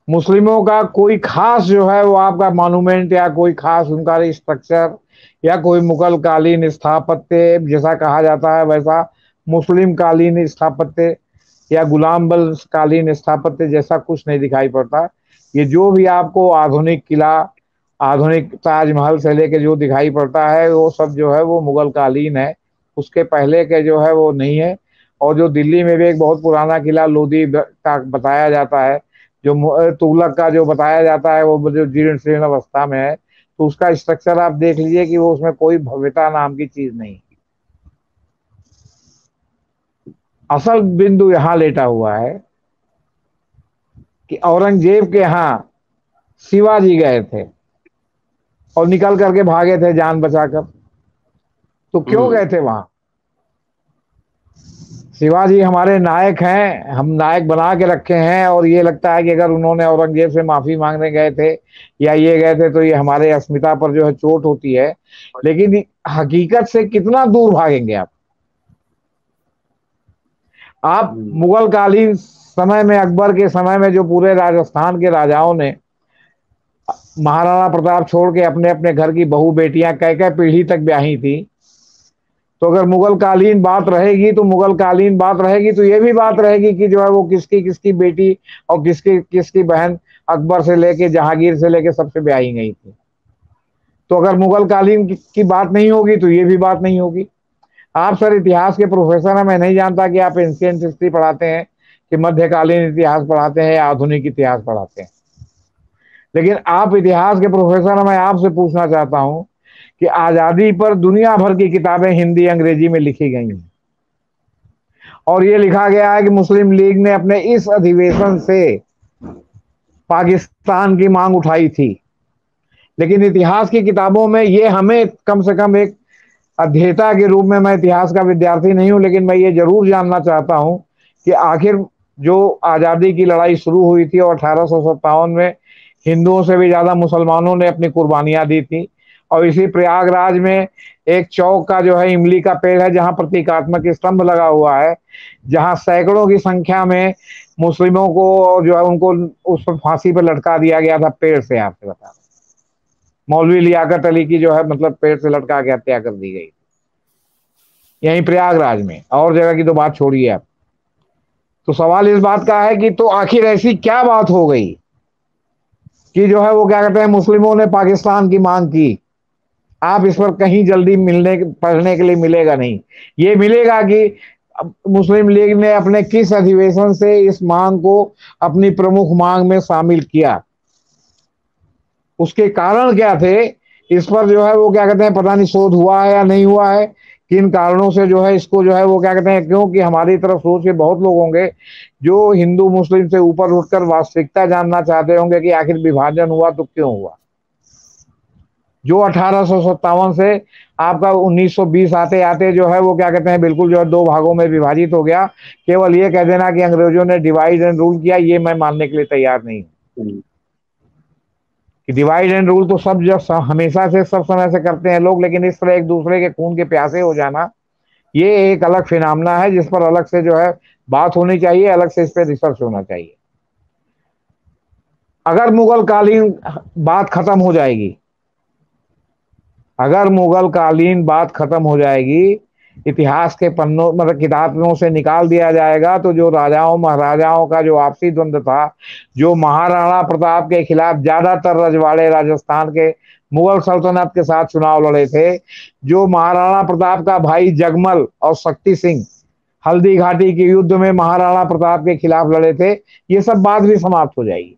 B: मुस्लिमों का कोई खास जो है वो आपका मॉन्यूमेंट या कोई खास उनका स्ट्रक्चर या कोई मुगल कालीन स्थापत्य जैसा कहा जाता है वैसा मुस्लिम कालीन स्थापत्य या गुलाम वंश कालीन स्थापत्य जैसा कुछ नहीं दिखाई पड़ता। ये जो भी आपको आधुनिक किला, आधुनिक ताजमहल से लेके जो दिखाई पड़ता है वो सब जो है वो मुगल कालीन है, उसके पहले के जो है वो नहीं है। और जो दिल्ली में भी एक बहुत पुराना किला लोधी का बताया जाता है, जो तुगलक का जो बताया जाता है वो जो जीर्ण शीर्ण अवस्था में है, तो उसका स्ट्रक्चर आप देख लीजिए कि वो उसमें कोई भव्यता नाम की चीज नहीं। असल बिंदु यहां लेटा हुआ है कि औरंगजेब के यहां शिवाजी गए थे और निकल करके भागे थे जान बचाकर। तो क्यों गए थे वहां? शिवाजी हमारे नायक हैं, हम नायक बना के रखे हैं, और ये लगता है कि अगर उन्होंने औरंगजेब से माफी मांगने गए थे या ये गए थे तो ये हमारे अस्मिता पर जो है चोट होती है। लेकिन हकीकत से कितना दूर भागेंगे आप मुगल कालीन समय में, अकबर के समय में जो पूरे राजस्थान के राजाओं ने महाराणा प्रताप छोड़ के अपने अपने घर की बहू बेटियां कई पीढ़ी तक ब्याही थी, तो अगर मुगल कालीन बात रहेगी तो मुगल कालीन बात रहेगी तो ये भी बात रहेगी कि जो है वो किसकी किसकी बेटी और किसकी किसकी बहन अकबर से लेके जहांगीर से लेके सबसे ब्याही गई थी। तो अगर मुगल कालीन की बात नहीं होगी तो ये भी बात नहीं होगी। आप सर इतिहास के प्रोफेसर हैं, मैं नहीं जानता कि आप एंशिएंट हिस्ट्री पढ़ाते हैं कि मध्यकालीन इतिहास पढ़ाते हैं या आधुनिक इतिहास पढ़ाते हैं, लेकिन आप इतिहास के प्रोफेसर हैं, मैं आपसे पूछना चाहता हूं कि आजादी पर दुनिया भर की किताबें हिंदी अंग्रेजी में लिखी गई हैं, और ये लिखा गया है कि मुस्लिम लीग ने अपने इस अधिवेशन से पाकिस्तान की मांग उठाई थी। लेकिन इतिहास की किताबों में ये हमें कम से कम एक अध्येता के रूप में, मैं इतिहास का विद्यार्थी नहीं हूं, लेकिन मैं ये जरूर जानना चाहता हूं कि आखिर जो आजादी की लड़ाई शुरू हुई थी और 1857 में हिंदुओं से भी ज्यादा मुसलमानों ने अपनी कुर्बानियां दी थी, और इसी प्रयागराज में एक चौक का जो है इमली का पेड़ है जहां प्रतीकात्मक स्तंभ लगा हुआ है, जहां सैकड़ों की संख्या में मुस्लिमों को जो है उनको उस पर फांसी पर लटका दिया गया था पेड़ से। आपसे बता रहा, मौलवी लियाकत अली की जो है मतलब पेड़ से लटका के हत्या कर दी गई यहीं प्रयागराज में, और जगह की तो बात छोड़िए आप। तो सवाल इस बात का है कि तो आखिर ऐसी क्या बात हो गई कि जो है वो क्या कहते हैं मुस्लिमों ने पाकिस्तान की मांग की? आप इस पर कहीं जल्दी पढ़ने के लिए मिलेगा नहीं। ये मिलेगा कि मुस्लिम लीग ने अपने किस अधिवेशन से इस मांग को अपनी प्रमुख मांग में शामिल किया, उसके कारण क्या थे, इस पर जो है वो क्या कहते हैं पता नहीं शोध हुआ है या नहीं हुआ है, किन कारणों से जो है इसको जो है वो क्या कहते हैं, क्योंकि हमारी तरफ सोच के बहुत लोग होंगे जो हिंदू मुस्लिम से ऊपर उठकर वास्तविकता जानना चाहते होंगे कि आखिर विभाजन हुआ तो क्यों हुआ। जो 1857 से आपका 1920 आते आते जो है वो क्या कहते हैं बिल्कुल जो है दो भागों में विभाजित हो गया। केवल ये कह देना कि अंग्रेजों ने डिवाइड एंड रूल किया, ये मैं मानने के लिए तैयार नहीं हूं कि डिवाइड एंड रूल तो सब जब हमेशा से सब समय से करते हैं लोग, लेकिन इस तरह एक दूसरे के खून के प्यासे हो जाना ये एक अलग फिनोमेना है जिस पर अलग से जो है बात होनी चाहिए, अलग से इस पर रिसर्च होना चाहिए। अगर मुगल कालीन बात खत्म हो जाएगी, अगर मुगल कालीन बात खत्म हो जाएगी, इतिहास के पन्नों मतलब किताबों से निकाल दिया जाएगा, तो जो राजाओं महाराजाओं का जो आपसी द्वंद्व था, जो महाराणा प्रताप के खिलाफ ज्यादातर रजवाड़े राजस्थान के मुगल सल्तनत के साथ चुनाव लड़े थे, जो महाराणा प्रताप का भाई जगमल और शक्ति सिंह हल्दी घाटी के युद्ध में महाराणा प्रताप के खिलाफ लड़े थे, ये सब बात भी समाप्त हो जाएगी।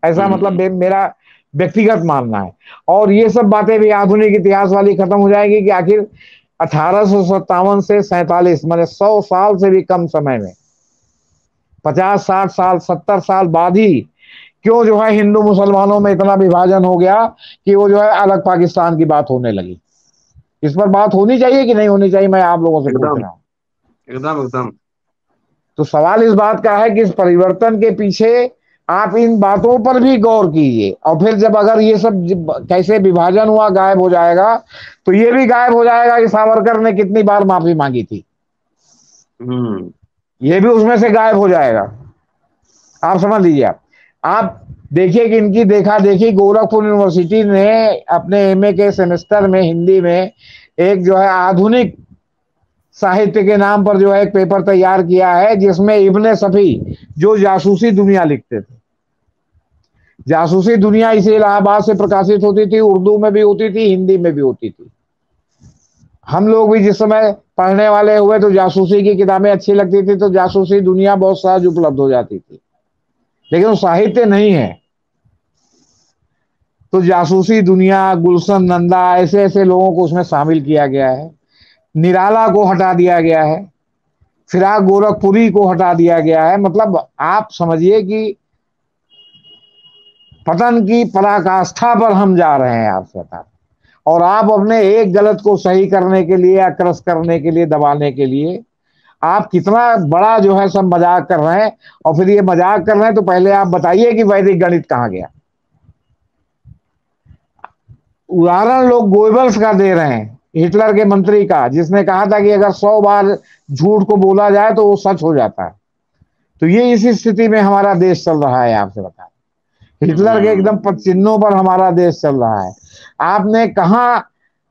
B: ऐसा मतलब मेरा व्यक्तिगत मानना है। और ये सब बातें भी आधुनिक इतिहास वाली खत्म हो जाएगी कि आखिर 1857 से 47 माने 100 साल से भी कम समय में, 50 60 साल 70 साल बाद ही क्यों जो है हिंदू मुसलमानों में इतना विभाजन हो गया कि वो जो है अलग पाकिस्तान की बात होने लगी। इस पर बात होनी चाहिए कि नहीं होनी चाहिए, मैं आप लोगों से पूछ रहा हूँ।
C: एकदम।
B: तो सवाल इस बात का है कि इस परिवर्तन के पीछे आप इन बातों पर भी गौर कीजिए, और फिर जब अगर ये सब कैसे विभाजन हुआ गायब हो जाएगा, तो ये भी गायब हो जाएगा कि सावरकर ने कितनी बार माफी मांगी थी, ये भी उसमें से गायब हो जाएगा। आप समझ लीजिए। आप देखिए कि इनकी देखा देखी गोरखपुर यूनिवर्सिटी ने अपने एमए के सेमेस्टर में हिंदी में एक जो है आधुनिक साहित्य के नाम पर जो है एक पेपर तैयार किया है, जिसमें इब्ने सफी जो जासूसी दुनिया लिखते थे, जासूसी दुनिया इसे इलाहाबाद से प्रकाशित होती थी, उर्दू में भी होती थी, हिंदी में भी होती थी। हम लोग भी जिस समय पढ़ने वाले हुए तो जासूसी की किताबें अच्छी लगती थी, तो जासूसी दुनिया बहुत सहज उपलब्ध हो जाती थी, लेकिन वो साहित्य नहीं है। तो जासूसी दुनिया, गुलशन नंदा, ऐसे ऐसे लोगों को उसमें शामिल किया गया है। निराला को हटा दिया गया है, फिराक गोरखपुरी को हटा दिया गया है। मतलब आप समझिए कि पतन की पराकाष्ठा पर हम जा रहे हैं आपसे बता, और आप अपने एक गलत को सही करने के लिए या क्रस करने के लिए, दबाने के लिए आप कितना बड़ा जो है सब मजाक कर रहे हैं। और फिर ये मजाक कर रहे हैं तो पहले आप बताइए कि वैदिक गणित कहां गया। उदाहरण लोग गोएबल्स का दे रहे हैं, हिटलर के मंत्री का, जिसने कहा था कि अगर 100 बार झूठ को बोला जाए तो वो सच हो जाता है। तो ये इसी स्थिति में हमारा देश चल रहा है, आपसे बता, हिटलर के एकदम पदचिन्हों पर हमारा देश चल रहा है। आपने कहा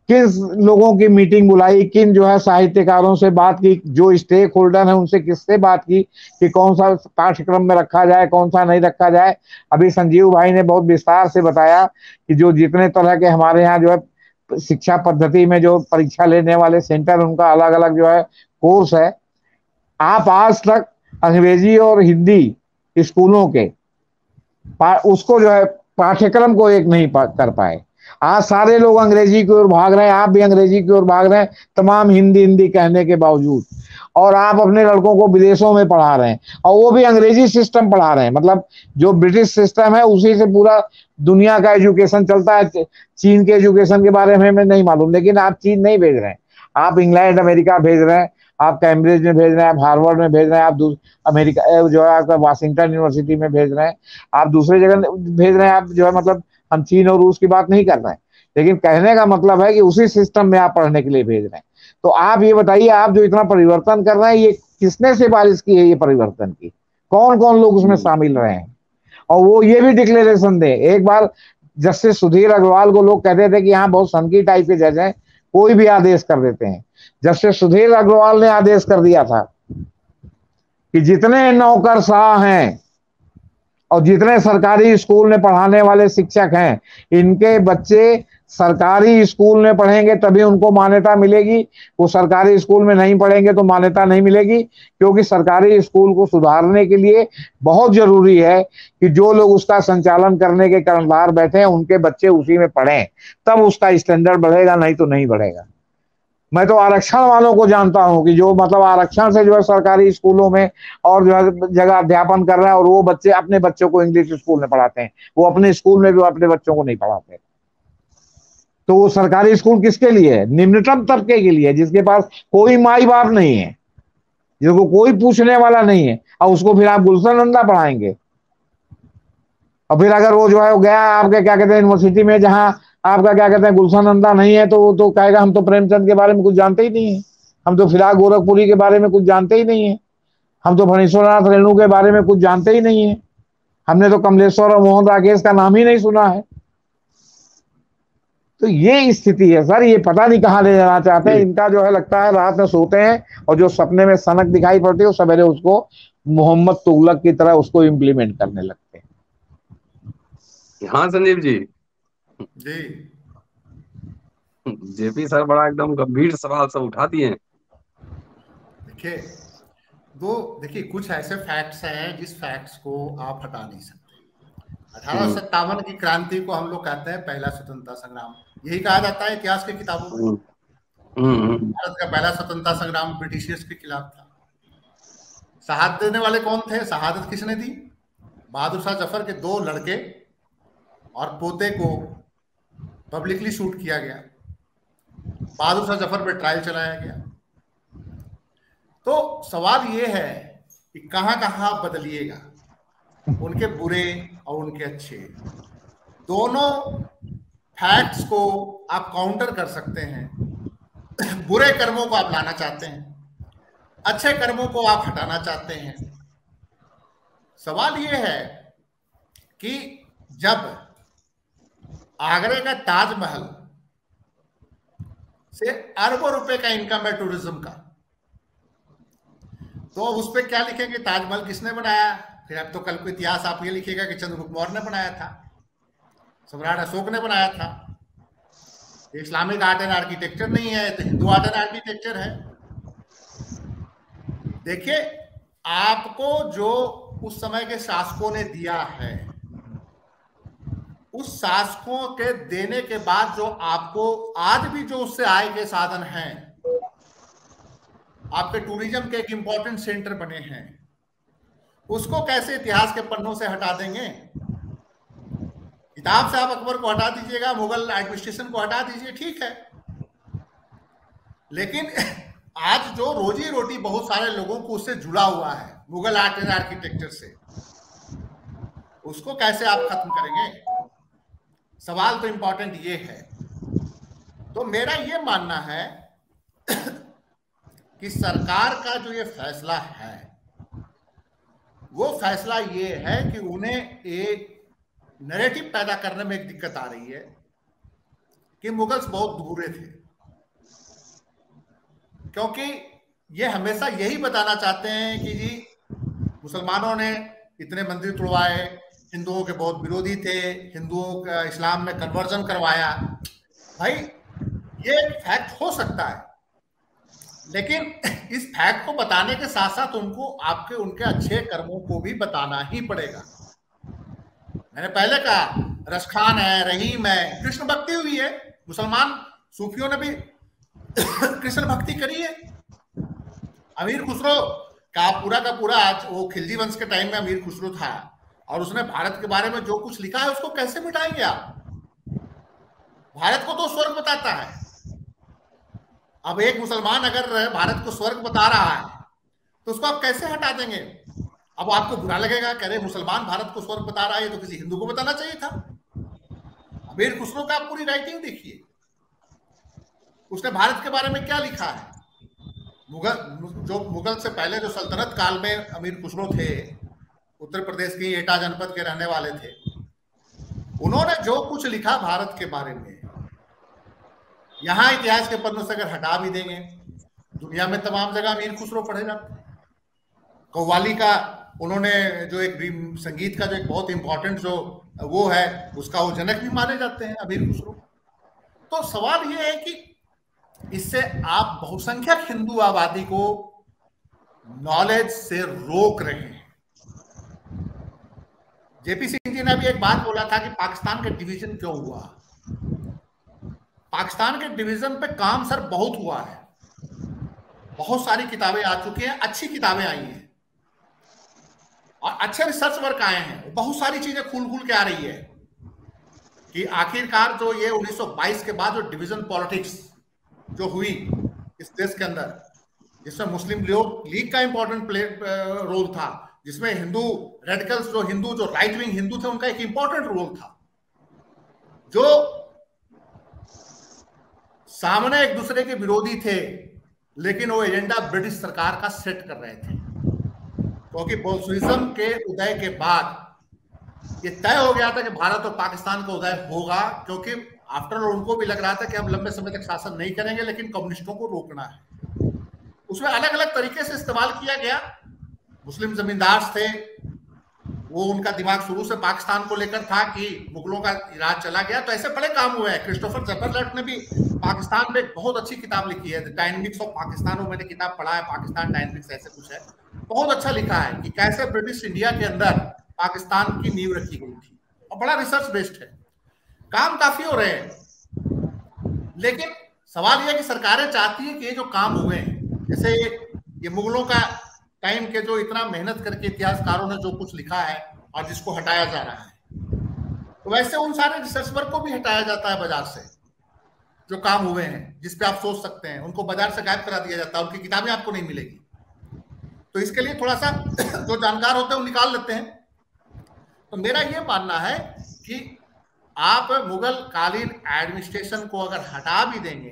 B: किस लोगों की मीटिंग बुलाई, किन जो है साहित्यकारों से बात की, जो स्टेक होल्डर है उनसे किससे बात की कि कौन सा पाठ्यक्रम में रखा जाए, कौन सा नहीं रखा जाए। अभी संजीव भाई ने बहुत विस्तार से बताया कि जो जितने तरह के हमारे यहाँ जो है शिक्षा पद्धति में जो परीक्षा लेने वाले सेंटर, उनका अलग अलग जो है कोर्स है। आप आज तक अंग्रेजी और हिंदी स्कूलों के उसको जो है पाठ्यक्रम को एक नहीं कर पाए। आज सारे लोग अंग्रेजी की ओर भाग रहे हैं, आप भी अंग्रेजी की ओर भाग रहे हैं, तमाम हिंदी हिंदी कहने के बावजूद। और आप अपने लड़कों को विदेशों में पढ़ा रहे हैं, और वो भी अंग्रेजी सिस्टम पढ़ा रहे हैं। मतलब जो ब्रिटिश सिस्टम है उसी से पूरा दुनिया का एजुकेशन चलता है। चीन के एजुकेशन के बारे में हमें नहीं मालूम, लेकिन आप चीन नहीं भेज रहे हैं, आप इंग्लैंड अमेरिका भेज रहे हैं, आप कैम्ब्रिज में भेज रहे हैं, आप हार्वर्ड में भेज रहे हैं, आप अमेरिका जो है आपका वाशिंगटन यूनिवर्सिटी में भेज रहे हैं, आप दूसरे जगह भेज रहे हैं। आप जो है मतलब हम चीन और रूस की बात नहीं कर रहे हैं, लेकिन कहने का मतलब है कि उसी सिस्टम में आप पढ़ने के लिए भेज रहे हैं। तो आप ये बताइए, आप जो इतना परिवर्तन कर रहे हैं, ये किसने सिफारिश की है ये परिवर्तन की? कौन कौन लोग उसमें शामिल रहे हैं? और वो ये भी डिक्लेरेशन दे। एक बार जस्टिस सुधीर अग्रवाल को लोग कहते थे कि यहाँ बहुत सनकी टाइप के जज हैं, कोई भी आदेश कर देते हैं। जस्टिस सुधीर अग्रवाल ने आदेश कर दिया था कि जितने नौकरशाह हैं और जितने सरकारी स्कूल में पढ़ाने वाले शिक्षक हैं, इनके बच्चे सरकारी स्कूल में पढ़ेंगे तभी उनको मान्यता मिलेगी। वो सरकारी स्कूल में नहीं पढ़ेंगे तो मान्यता नहीं मिलेगी, क्योंकि सरकारी स्कूल को सुधारने के लिए बहुत जरूरी है कि जो लोग उसका संचालन करने के कर्णधार बैठे हैं उनके बच्चे उसी में पढ़ें, तब उसका स्टैंडर्ड बढ़ेगा, नहीं तो नहीं बढ़ेगा। मैं तो आरक्षण वालों को जानता हूं कि जो मतलब आरक्षण से जो है सरकारी स्कूलों में और जो है जगह अध्यापन कर रहे हैं, और वो बच्चे अपने बच्चों को इंग्लिश स्कूल में पढ़ाते हैं, वो अपने स्कूल में भी अपने बच्चों को नहीं पढ़ाते। तो वो सरकारी स्कूल किसके लिए है? निम्नतम तबके के लिए, जिसके पास कोई माई बाप नहीं है, जिसको कोई पूछने वाला नहीं है, और उसको फिर आप गुलशन नंदा पढ़ाएंगे। और फिर अगर वो जो है गया आपके क्या कहते हैं यूनिवर्सिटी में, जहां आपका क्या कहते हैं गुलशन नंदा नहीं है, तो वो तो कहेगा हम तो प्रेमचंद के बारे में कुछ जानते ही नहीं है, हम तो फिराक गोरखपुरी के बारे में कुछ जानते ही नहीं है, हम तो फणीश्वरनाथ रेणु के बारे में कुछ जानते ही नहीं है। हमने तो कमलेश्वर और मोहन राकेश का नाम ही नहीं सुना है। तो ये स्थिति है सर, ये पता नहीं कहाँ ले जाना चाहते हैं। इनका जो है लगता है रात में सोते हैं और जो सपने में सनक दिखाई पड़ती है वो सवेरे उसको मोहम्मद तुगलक की तरह उसको इम्प्लीमेंट करने लगते हैं।
C: हाँ संदीप जी।
A: जी
C: जेपी सर बड़ा एकदम गंभीर सवाल सब उठा दिए हैं।
A: देखिए कुछ ऐसे फैक्ट्स हैं जिस फैक्ट्स को आप हटा नहीं सकते। 1857 की क्रांति को हम लोग कहते हैं पहला स्वतंत्रता संग्राम, यही कहा जाता है इतिहास की किताबों में। भारत का पहला स्वतंत्रता संग्राम ब्रिटिशर्स के खिलाफ था। शहादत देने वाले कौन थे? शहादत किसने दी? बहादुर शाह जफर के 2 लड़के और पोते को पब्लिकली शूट किया गया। बहादुर शाह जफर पे ट्रायल चलाया गया। तो सवाल ये है कि कहां कहां बदलिएगा, उनके बुरे और उनके अच्छे दोनों फैक्ट्स को आप काउंटर कर सकते हैं। बुरे कर्मों को आप लाना चाहते हैं, अच्छे कर्मों को आप हटाना चाहते हैं। सवाल ये है कि जब आगरे का ताजमहल से अरबों रुपए का इनकम है टूरिज्म का, तो उस पर क्या लिखेंगे? ताजमहल किसने बनाया? फिर अब तो कल को इतिहास आप ये लिखिएगा कि चंद्रगुप्त मौर्य ने बनाया था, सम्राट अशोक ने बनाया था। इस्लामिक आर्ट एंड आर्किटेक्चर नहीं है तो हिंदू आर्ट एंड आर्किटेक्चर है। देखिए आपको जो उस समय के शासकों ने दिया है, उस शासकों के देने के बाद जो आपको आज भी जो उससे आय के साधन हैं, आपके टूरिज्म के एक इंपॉर्टेंट सेंटर बने हैं, उसको कैसे इतिहास के पन्नों से हटा देंगे? किताब से आप अकबर को हटा दीजिएगा, मुगल एडमिनिस्ट्रेशन को हटा दीजिए, ठीक है, लेकिन आज जो रोजी रोटी बहुत सारे लोगों को उससे जुड़ा हुआ है, मुगल आर्ट एंड आर्किटेक्चर से, उसको कैसे आप खत्म करेंगे? सवाल तो इंपॉर्टेंट ये है। तो मेरा ये मानना है कि सरकार का जो ये फैसला है वो फैसला ये है कि उन्हें एक नैरेटिव पैदा करने में एक दिक्कत आ रही है कि मुगल्स बहुत बुरे थे, क्योंकि ये हमेशा यही बताना चाहते हैं कि जी मुसलमानों ने इतने मंदिर तोड़वाए, हिंदुओं के बहुत विरोधी थे, हिंदुओं का इस्लाम में कन्वर्जन करवाया। भाई ये फैक्ट हो सकता है, लेकिन इस फैक्ट को बताने के साथ साथ उनको आपके उनके अच्छे कर्मों को भी बताना ही पड़ेगा। मैंने पहले कहा रसखान है, रहीम है, कृष्ण भक्ति हुई है, मुसलमान सूफियों ने भी कृष्ण भक्ति करी है। अमीर खुसरो का पूरा आज वो खिलजी वंश के टाइम में अमीर खुसरो था और उसने भारत के बारे में जो कुछ लिखा है उसको कैसे मिटाएंगे आप? भारत को तो स्वर्ग बताता है। अब एक मुसलमान अगर भारत को स्वर्ग बता रहा है तो उसको आप कैसे हटा देंगे? अब आपको बुरा लगेगा, कह रहे मुसलमान भारत को स्वर्ग बता रहा है तो किसी हिंदू को बताना चाहिए था। अमीर खुसरो का आप पूरी राइटिंग देखिए, उसने भारत के बारे में क्या लिखा है। मुगल से पहले जो सल्तनत काल में अमीर खुसरो थे, उत्तर प्रदेश के एटा जनपद के रहने वाले थे, उन्होंने जो कुछ लिखा भारत के बारे में, यहां इतिहास के पन्नों से अगर हटा भी देंगे, दुनिया में तमाम जगह अमीर खुसरो पढ़े जाते हैं। कव्वाली का उन्होंने जो एक संगीत का जो एक बहुत इंपॉर्टेंट जो वो है, उसका वो जनक भी माने जाते हैं अमीर खुसरो। तो सवाल ये है कि इससे आप बहुसंख्यक हिंदू आबादी को नॉलेज से रोक रहे हैं। जेपी सिंह जी ने अभी एक बात बोला था कि पाकिस्तान का डिवीजन क्यों हुआ। पाकिस्तान के डिवीजन पे काम सर बहुत हुआ है, बहुत सारी किताबें आ चुकी हैं, अच्छी किताबें आई हैं और अच्छे रिसर्च वर्क आए हैं, बहुत सारी चीजें खुल के आ रही है कि आखिरकार जो ये 1922 के बाद जो डिवीजन पॉलिटिक्स जो हुई इस देश के अंदर, जिसमें मुस्लिम लीग का इंपॉर्टेंट रोल था, जिसमें हिंदू रेडिकल्स जो राइट विंग हिंदू थे उनका एक इंपॉर्टेंट रोल था, जो सामने एक दूसरे के विरोधी थे लेकिन वो एजेंडा ब्रिटिश सरकार का सेट कर रहे थे। क्योंकि बोल्शेविज्म के उदय के बाद ये तय हो गया था कि भारत और पाकिस्तान का उदय होगा, क्योंकि आफ्टर ऑल उनको भी लग रहा था कि हम लंबे समय तक शासन नहीं करेंगे, लेकिन कम्युनिस्टों को रोकना है। उसमें अलग अलग तरीके से इस्तेमाल किया गया। मुस्लिम जमींदार थे, वो उनका दिमाग शुरू से पाकिस्तान को लेकर था कि मुगलों का राज चला गया, तो ऐसे बड़े काम हुए हैं। क्रिस्टोफर ज़फरलैट ने भी पाकिस्तान में एक बहुत अच्छी किताब लिखी है, द डायनेमिक्स ऑफ पाकिस्तान। वो मैंने किताब पढ़ा है, पाकिस्तान डायनेमिक्स ऐसे कुछ है, बहुत अच्छा लिखा है कि कैसे ब्रिटिश इंडिया के अंदर पाकिस्तान की नींव रखी गई थी, और बड़ा रिसर्च बेस्ड है। काम काफी हो रहे हैं, लेकिन सवाल यह कि सरकारें चाहती है कि ये जो काम हुए हैं, जैसे ये मुगलों का टाइम के जो इतना मेहनत करके इतिहासकारों ने जो कुछ लिखा है और जिसको हटाया जा रहा है, तो वैसे उन सारे रिसर्च वर्क को भी हटाया जाता है बाजार से। जो काम हुए हैं जिस पे आप सोच सकते हैं, उनको बाजार से गायब करा दिया जाता है, उनकी किताबें आपको नहीं मिलेगी। तो इसके लिए थोड़ा सा जो जानकार होते हैं वो निकाल लेते हैं। तो मेरा ये मानना है कि आप मुगल कालीन एडमिनिस्ट्रेशन को अगर हटा भी देंगे,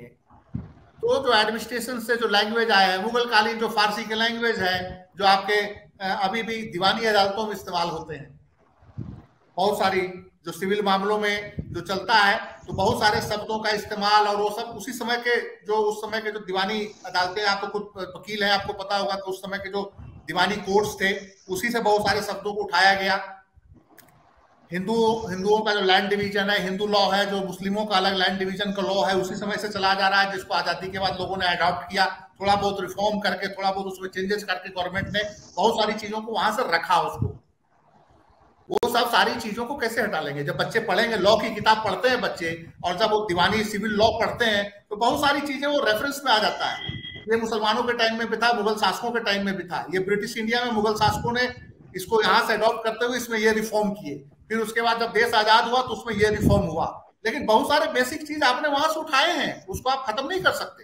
A: तो जो एडमिनिस्ट्रेशन से जो लैंग्वेज आया है मुगल कालीन, जो फारसी के लैंग्वेज है, जो आपके अभी भी दीवानी अदालतों में इस्तेमाल होते हैं, बहुत सारी जो सिविल मामलों में जो चलता है, तो बहुत सारे शब्दों का इस्तेमाल, और वो सब उसी समय के जो उस समय के जो दीवानी अदालतें, आपको खुद वकील हैं, आपको पता होगा कि उस समय के जो दीवानी कोर्ट्स थे, उसी से बहुत सारे शब्दों को उठाया गया। हिंदुओं का जो लैंड डिवीजन है, हिंदू लॉ है, जो मुस्लिमों का अलग लैंड डिवीजन का लॉ है, उसी समय से चला जा रहा है, जिसको आजादी के बाद लोगों ने अडॉप्ट किया, थोड़ा बहुत रिफॉर्म करके, थोड़ा बहुत उसमें चेंजेस करके गवर्नमेंट ने बहुत सारी चीजों को वहां से रखा उसको। वो सब सारी चीजों को कैसे हटा लेंगे? जब बच्चे पढ़ेंगे, लॉ की किताब पढ़ते हैं बच्चे, और जब वो दीवानी सिविल लॉ पढ़ते हैं, तो बहुत सारी चीजें वो रेफरेंस में आ जाता है। ये मुसलमानों के टाइम में भी था, मुगल शासकों के टाइम में भी था। ये ब्रिटिश इंडिया में मुगल शासकों ने इसको यहाँ से अडॉप्ट करते हुए इसमें ये रिफॉर्म किए, फिर उसके बाद जब देश आजाद हुआ तो उसमें ये रिफॉर्म हुआ। लेकिन बहुत सारे बेसिक चीज आपने वहां से उठाए हैं, उसको आप खत्म नहीं कर सकते।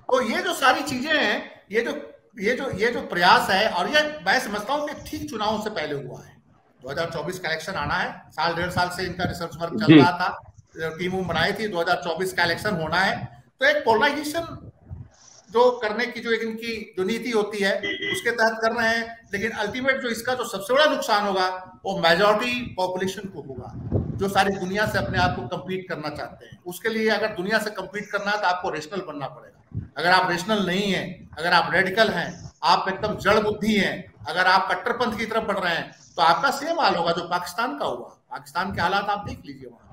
A: तो ये जो सारी चीजें हैं, ये जो प्रयास है, और ये मैं समझता हूँ कि ठीक चुनाव से पहले हुआ है। 2024 का इलेक्शन आना है, साल डेढ़ साल से इनका रिसर्च वर्क चल रहा था, टीम बनाई थी, 2024 का इलेक्शन होना है। तो एक पोलराइजेशन जो करने की जो इनकी जो नीति होती है, उसके तहत कर रहे हैं। लेकिन अल्टीमेट जो इसका जो सबसे बड़ा नुकसान होगा, वो मेजॉरिटी पॉपुलेशन को होगा, जो सारी दुनिया से अपने आप को कम्पीट करना चाहते हैं। उसके लिए अगर दुनिया से कम्पीट करना है तो आपको रेशनल बनना पड़ेगा। अगर आप रेशनल नहीं हैं, अगर आप रेडिकल हैं, आप एकदम जड़ बुद्धि हैं, अगर आप कट्टरपंथ की तरफ बढ़ रहे हैं, तो आपका सेम हाल होगा जो पाकिस्तान का हुआ। पाकिस्तान के हालात आप देख लीजिए वहां,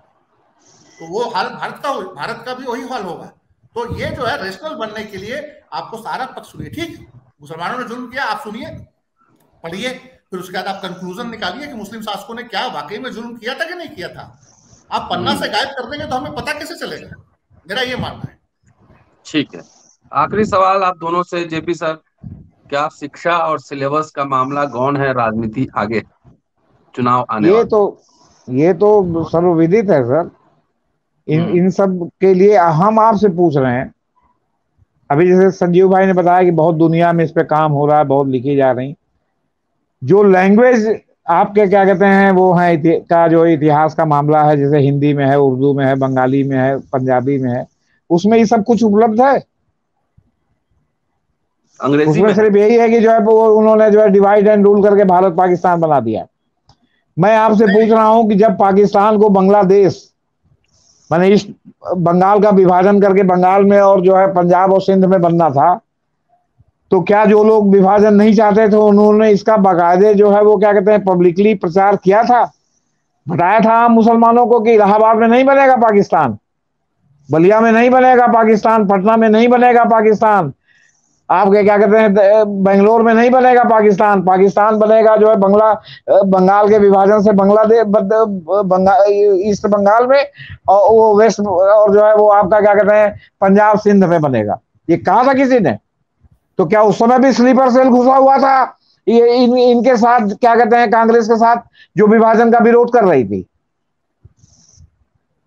A: तो वो हाल भारत का भी वही हाल होगा। तो ये जो है रेशनल बनने के लिए आपको सारा पक्ष सुनिए। ठीक, मुसलमानों ने जुल्म किया, आप सुनिए, पढ़िए, फिर उसके बाद आप कंक्लूजन निकालिए कि मुस्लिम शासकों ने क्या वाकई में जुल्म किया था कि नहीं किया था। आप पन्ना से गायब कर देंगे तो हमें पता कैसे चलेगा? मेरा ये मानना है। ठीक है,
C: आखिरी सवाल आप दोनों से, जेपी सर, क्या शिक्षा और सिलेबस का मामला गौण है राजनीति आगे चुनाव आने
B: ये तो सर्वविदित है सर। इन सब के लिए हम आपसे पूछ रहे हैं। अभी जैसे संजीव भाई ने बताया कि बहुत दुनिया में इस पे काम हो रहा है, बहुत लिखी जा रही। जो लैंग्वेज आपके क्या कहते हैं वो है का जो इतिहास का मामला है, जैसे हिंदी में है, उर्दू में है, बंगाली में है, पंजाबी में है, उसमें ये सब कुछ उपलब्ध है?
C: अंग्रेजी
B: उसमें सिर्फ यही है कि जो है वो उन्होंने जो है डिवाइड एंड रूल करके भारत पाकिस्तान बना दिया। मैं आपसे पूछ रहा हूं कि जब पाकिस्तान को बांग्लादेश माने ईस्ट बंगाल का विभाजन करके बंगाल में और जो है पंजाब और सिंध में बनना था, तो क्या जो लोग विभाजन नहीं चाहते थे उन्होंने इसका बाकायदे जो है वो क्या कहते हैं पब्लिकली प्रचार किया था, बताया था आम मुसलमानों को कि इलाहाबाद में नहीं बनेगा पाकिस्तान, बलिया में नहीं बनेगा पाकिस्तान, पटना में नहीं बनेगा पाकिस्तान, आपके क्या कहते हैं बेंगलोर में नहीं बनेगा पाकिस्तान, पाकिस्तान बनेगा जो है बंगाल के विभाजन से ईस्ट बंगाल में, और वो वेस्ट और जो है वो आपका क्या कहते हैं पंजाब सिंध में बनेगा। ये कहा था किसी ने? तो क्या उस समय भी स्लीपर सेल घुसा हुआ था ये इनके साथ क्या कहते हैं कांग्रेस के साथ जो विभाजन का विरोध कर रही थी?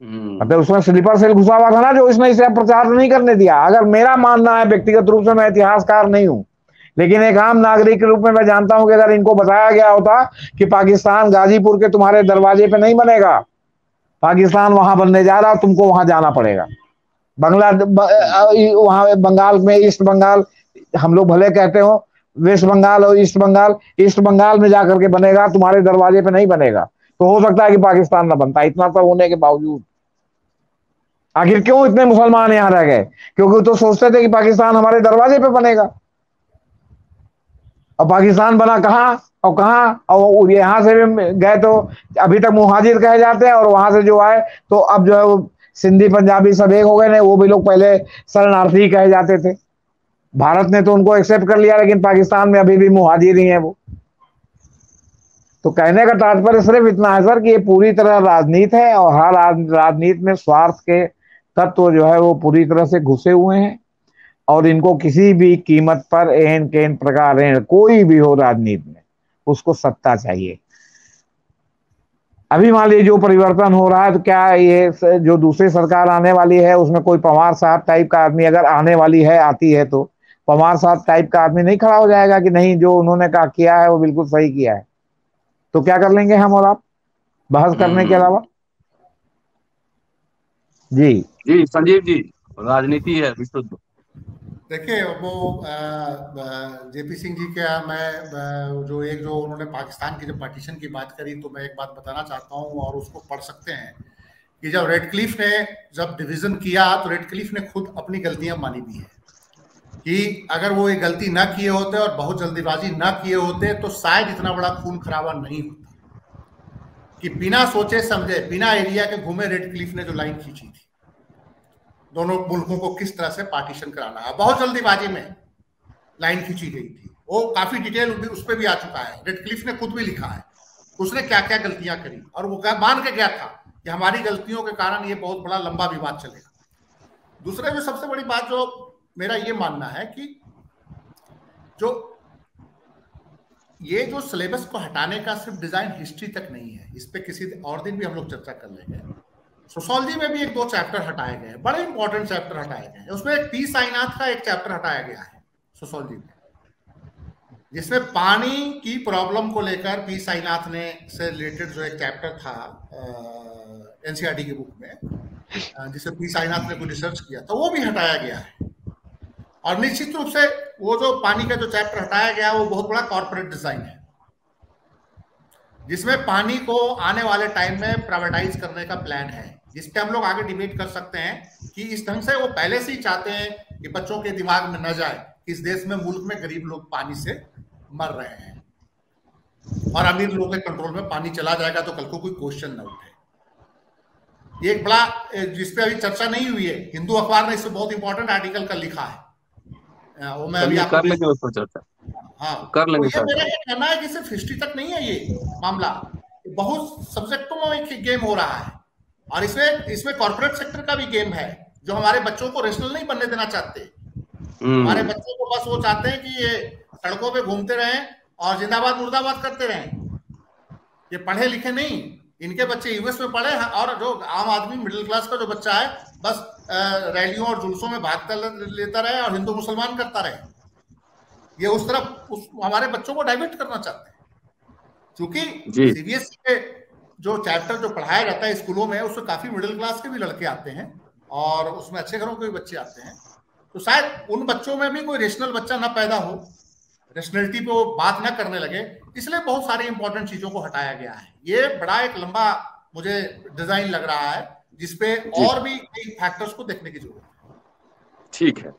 B: मतलब उसमें स्लीपर सेल घुसा हुआ था ना, जो इसने इसे प्रचार नहीं करने दिया। अगर मेरा मानना है, व्यक्तिगत रूप से मैं इतिहासकार नहीं हूं, लेकिन एक आम नागरिक के रूप में मैं जानता हूं कि अगर इनको बताया गया होता कि पाकिस्तान गाजीपुर के तुम्हारे दरवाजे पे नहीं बनेगा, पाकिस्तान वहां बनने जा रहा, तुमको वहां जाना पड़ेगा, वहां बंगाल में ईस्ट बंगाल हम लोग भले कहते हो वेस्ट बंगाल और ईस्ट बंगाल में जाकर के बनेगा, तुम्हारे दरवाजे पे नहीं बनेगा। तो हो सकता है कि पाकिस्तान ना बनता। इतना तो होने के बावजूद आखिर क्यों इतने मुसलमान यहां रह गए? क्योंकि तो सोचते थे कि पाकिस्तान हमारे दरवाजे पे बनेगा। और पाकिस्तान बना कहां और कहां, और यहां से भी गए तो अभी तक मुहाजिर कहे जाते हैं, और वहां से जो आए तो अब जो है वो सिंधी पंजाबी सब एक हो गए। नहीं, वो भी लोग पहले शरणार्थी कहे जाते थे। भारत ने तो उनको एक्सेप्ट कर लिया, लेकिन पाकिस्तान में अभी भी मुहाजिर ही है वो। तो कहने का तात्पर्य सिर्फ इतना है सर कि ये पूरी तरह राजनीति है, और हर राजनीति में स्वार्थ के तत्व जो है वो पूरी तरह से घुसे हुए हैं, और इनको किसी भी कीमत पर एहन केन प्रकार कोई भी हो राजनीति में, उसको सत्ता चाहिए। अभी मान लीजिए जो परिवर्तन हो रहा है, तो क्या ये जो दूसरी सरकार आने वाली है उसमें कोई पवार साहब टाइप का आदमी अगर आने वाली है, आती है, तो पवार साहब टाइप का आदमी नहीं खड़ा हो जाएगा कि नहीं जो उन्होंने कहा किया है वो बिल्कुल सही किया है? तो क्या कर लेंगे हम और आप बहस करने के अलावा? जी
C: जी संजीव जी, राजनीति है विशुद्ध।
A: देखिए वो जेपी सिंह जी क्या, मैं जो उन्होंने पाकिस्तान की जब पार्टीशन की बात करी, तो मैं एक बात बताना चाहता हूँ और उसको पढ़ सकते हैं कि जब रेडक्लिफ ने जब डिवीजन किया, तो रेडक्लिफ ने खुद अपनी गलतियां मानी भी है कि अगर वो ये गलती ना किए होते और बहुत जल्दीबाजी ना किए होते तो शायद इतना बड़ा खून खराबा नहीं होता। कि बिना सोचे समझे, बिना एरिया के घूमे रेडक्लिफ ने जो लाइन खींची थी दोनों मुल्कों को किस तरह से पार्टीशन कराना है, बहुत जल्दीबाजी में लाइन खींची गई थी। वो काफी डिटेल उस पर भी आ चुका है, रेडक्लिफ ने खुद भी लिखा है उसने क्या क्या गलतियां करी, और वो मान के गया था कि हमारी गलतियों के कारण ये बहुत बड़ा लंबा विवाद चलेगा। दूसरा जो सबसे बड़ी बात जो मेरा ये मानना है कि जो ये जो सिलेबस को हटाने का सिर्फ डिजाइन हिस्ट्री तक नहीं है, इस पे किसी और दिन भी हम लोग चर्चा कर लेंगे। सोशोलॉजी में भी 1-2 चैप्टर हटाए गए, बड़े इंपॉर्टेंट चैप्टर हटाए गए। उसमें एक पी साईनाथ का एक चैप्टर हटाया गया है सोशोलॉजी में, जिसमें पानी की प्रॉब्लम को लेकर पी साईनाथ ने से रिलेटेड जो एक चैप्टर था एनसीईआरटी की बुक में, जिसे पी साईनाथ ने कोई रिसर्च किया था, वो भी हटाया गया है। और निश्चित रूप से वो जो पानी का जो चैप्टर हटाया गया वो बहुत बड़ा कॉर्पोरेट डिजाइन है, जिसमें पानी को आने वाले टाइम में प्राइवेटाइज करने का प्लान है, जिसपे हम लोग आगे डिबेट कर सकते हैं कि इस ढंग से वो पहले से ही चाहते हैं कि बच्चों के दिमाग में न जाए कि इस देश में, मुल्क में गरीब लोग पानी से मर रहे हैं और अमीर लोगों के कंट्रोल में पानी चला जाएगा तो कल को कोई क्वेश्चन न उठे। एक बड़ा जिसपे अभी चर्चा नहीं हुई है, हिंदू अखबार ने इससे बहुत इंपॉर्टेंट आर्टिकल कर लिखा है, वो मैं अभी
C: कर लेंगे उसको चर्चा।
A: हाँ
C: कर लेंगे।
A: तो ये मेरा कहना है कि सिर्फ हिस्ट्री तक नहीं है ये मामला, बहुत सब्जेक्टों में एक गेम हो रहा है, और इसमें कॉर्पोरेट सेक्टर का भी गेम है, जो हमारे बच्चों को रेशनल नहीं बनने देना चाहते। हमारे बच्चों को बस वो चाहते हैं कि ये सड़कों पे घूमते रहें और जिंदाबाद मुर्दाबाद करते रहें, ये पढ़े लिखे नहीं। इनके बच्चे यूएस में पढ़े, और जो आम आदमी मिडिल क्लास का जो बच्चा है बस रैलियों और जुलूसों में भाग कर लेता रहे और हिंदू मुसलमान करता रहे। ये उस तरफ हमारे बच्चों को डाइवर्ट करना चाहते हैं, क्योंकि सीबीएसई के जो चैप्टर जो पढ़ाया जाता है स्कूलों में, उसमें काफी मिडिल क्लास के भी लड़के आते हैं और उसमें अच्छे घरों के भी बच्चे आते हैं। तो शायद उन बच्चों में भी कोई रेशनल बच्चा ना पैदा हो, रेशनलिटी पे वो बात ना करने लगे, इसलिए बहुत सारी इंपॉर्टेंट चीजों को हटाया गया है। ये बड़ा एक लंबा मुझे डिजाइन लग रहा है, जिसपे और भी कई फैक्टर्स को देखने की जरूरत है।
C: ठीक है,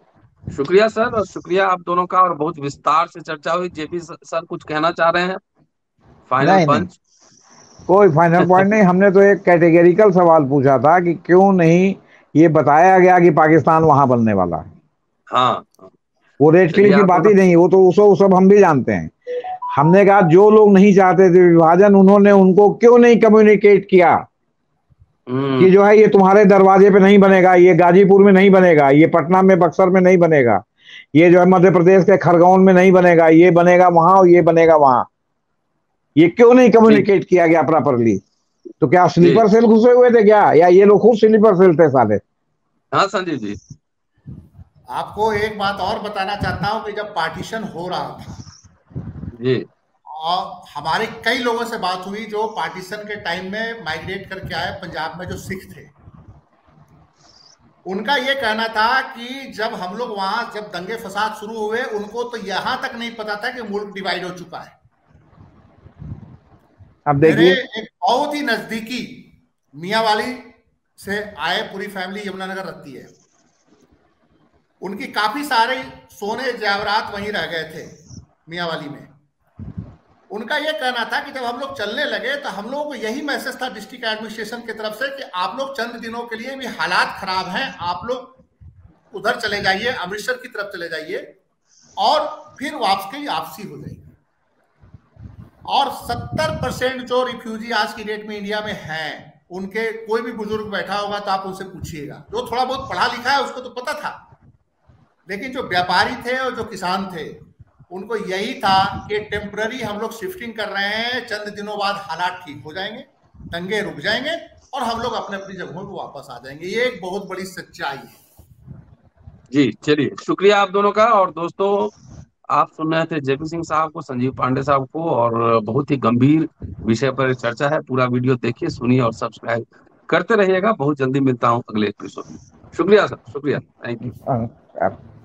C: शुक्रिया सर, और शुक्रिया आप दोनों का, और बहुत विस्तार से चर्चा हुई। जेपी सर कुछ कहना चाह रहे हैं? Final punch?
B: कोई फाइनल पॉइंट नहीं, हमने तो एक कैटेगरिकल सवाल पूछा था कि क्यों नहीं ये बताया गया कि पाकिस्तान वहां बनने वाला है।
C: हाँ,
B: वो रेडक्लिफ की बात ही नहीं, वो तो वो सब हम भी जानते हैं। हमने कहा जो लोग नहीं चाहते थे विभाजन, उन्होंने उनको क्यों नहीं कम्युनिकेट किया कि जो है ये तुम्हारे दरवाजे पे नहीं बनेगा, ये गाजीपुर में नहीं बनेगा, ये पटना में बक्सर में नहीं बनेगा, ये जो है मध्य प्रदेश के खरगोन में नहीं बनेगा, ये बनेगा वहां और ये बनेगा वहां। ये क्यों नहीं कम्युनिकेट किया गया प्रॉपरली? तो क्या स्लीपर सेल घुसे हुए थे क्या, या ये लोग खुद स्लीपर सेल थे साले?
C: हाँ संजीव जी,
A: आपको एक बात और बताना चाहता हूं कि जब पार्टीशन हो रहा था
C: जी,
A: और हमारे कई लोगों से बात हुई जो पार्टीशन के टाइम में माइग्रेट करके आए पंजाब में, जो सिख थे, उनका ये कहना था कि जब हम लोग वहां जब दंगे फसाद शुरू हुए, उनको तो यहां तक नहीं पता था कि मुल्क डिवाइड हो चुका है।
B: अब देखिए,
A: एक बहुत ही नजदीकी मियांवाली से आए, पूरी फैमिली यमुनानगर रहती है, उनकी काफी सारे सोने जेवरात वहीं रह गए थे मियांवाली में। उनका यह कहना था कि जब हम लोग चलने लगे तो हम लोगों को यही मैसेज था डिस्ट्रिक्ट एडमिनिस्ट्रेशन की तरफ से कि आप लोग चंद दिनों के लिए भी हालात खराब हैं, आप लोग उधर चले जाइए, अमृतसर की तरफ चले जाइए और फिर वापसी हो जाएगी। और 70% जो रिफ्यूजी आज की डेट में इंडिया में हैं, उनके कोई भी बुजुर्ग बैठा होगा तो आप उनसे पूछिएगा, जो थोड़ा बहुत पढ़ा लिखा है उसको तो पता था, लेकिन जो व्यापारी थे और जो किसान थे उनको यही था कि टेम्पररी हम लोग शिफ्टिंग कर रहे हैं, चंद दिनों बाद हालात ठीक हो जाएंगे, दंगे रुक जाएंगे और हम लोग अपने अपनी जगहों पर वापस आ जाएंगे। ये एक बहुत बड़ी सच्चाई है।
C: जी चलिए, शुक्रिया आप दोनों का। और दोस्तों, आप सुन रहे थे जेपी सिंह साहब को, संजीव पांडे साहब को, और बहुत ही गंभीर विषय पर चर्चा है। पूरा वीडियो देखिए, सुनिए और सब्सक्राइब करते रहिएगा। बहुत जल्दी मिलता हूं अगले एपिसोड में। शुक्रिया सर, शुक्रिया, थैंक यू।